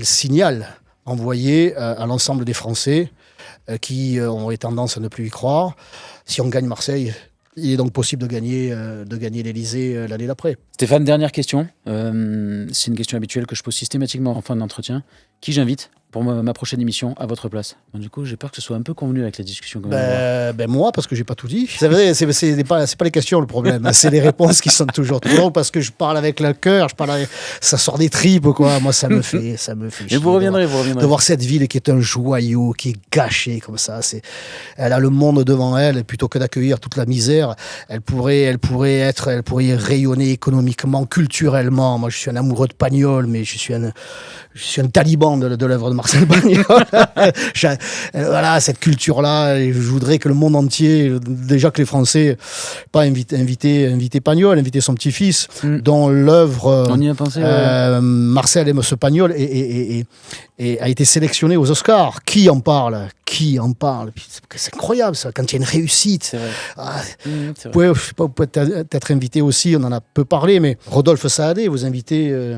Speaker 1: signal envoyer à l'ensemble des Français qui ont tendance à ne plus y croire. Si on gagne Marseille, il est donc possible de gagner l'Élysée l'année d'après.
Speaker 2: Stéphane, dernière question. C'est une question habituelle que je pose systématiquement en fin d'entretien. Qui j'invite pour ma prochaine émission à votre place? Bon, du coup, j'ai peur que ce soit un peu convenu avec la discussion.
Speaker 1: Moi, parce que j'ai pas tout dit. C'est vrai, c'est pas les questions le problème. C'est les réponses qui sont toujours trop longues parce que je parle avec le cœur, ça sort des tripes, quoi. Moi, ça me fait chier.
Speaker 2: Et vous reviendrez.
Speaker 1: De voir cette ville qui est un joyau, qui est gâchée comme ça. Elle a le monde devant elle, plutôt que d'accueillir toute la misère. Elle pourrait y rayonner économiquement, culturellement. Moi, je suis un amoureux de Pagnol, mais je suis un taliban de l'œuvre de Marcel Pagnol. Voilà, cette culture-là, je voudrais que le monde entier, déjà que les Français, pas inviter Pagnol, inviter son petit-fils, dont l'œuvre...
Speaker 2: On y a pensé,
Speaker 1: Marcel aime ce Pagnol et a été sélectionné aux Oscars. Qui en parle? C'est incroyable, ça, quand il y a une réussite.
Speaker 2: C'est vrai.
Speaker 1: Vous pouvez peut-être inviter aussi, on en a peu parlé, mais Rodolphe Saadé, vous invitez...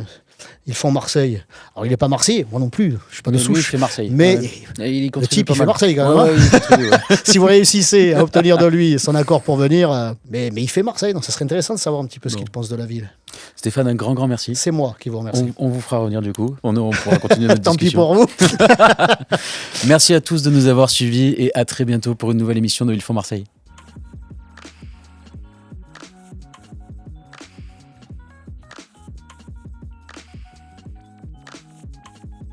Speaker 1: Ils font Marseille. Alors, il n'est pas Marseillais, moi non plus. Je ne suis pas de souche.
Speaker 2: Il fait Marseille.
Speaker 1: Mais
Speaker 2: le
Speaker 1: type, il fait Marseille quand même. Si vous réussissez à obtenir de lui son accord pour venir, mais il fait Marseille, donc ça serait intéressant de savoir un petit peu ce qu'il pense de la ville.
Speaker 2: Stéphane, un grand merci.
Speaker 1: C'est moi qui vous remercie.
Speaker 2: On vous fera revenir du coup. On pourra continuer notre
Speaker 1: Tant
Speaker 2: discussion.
Speaker 1: Tant pis pour vous.
Speaker 2: Merci à tous de nous avoir suivis et à très bientôt pour une nouvelle émission de Il faut Marseille.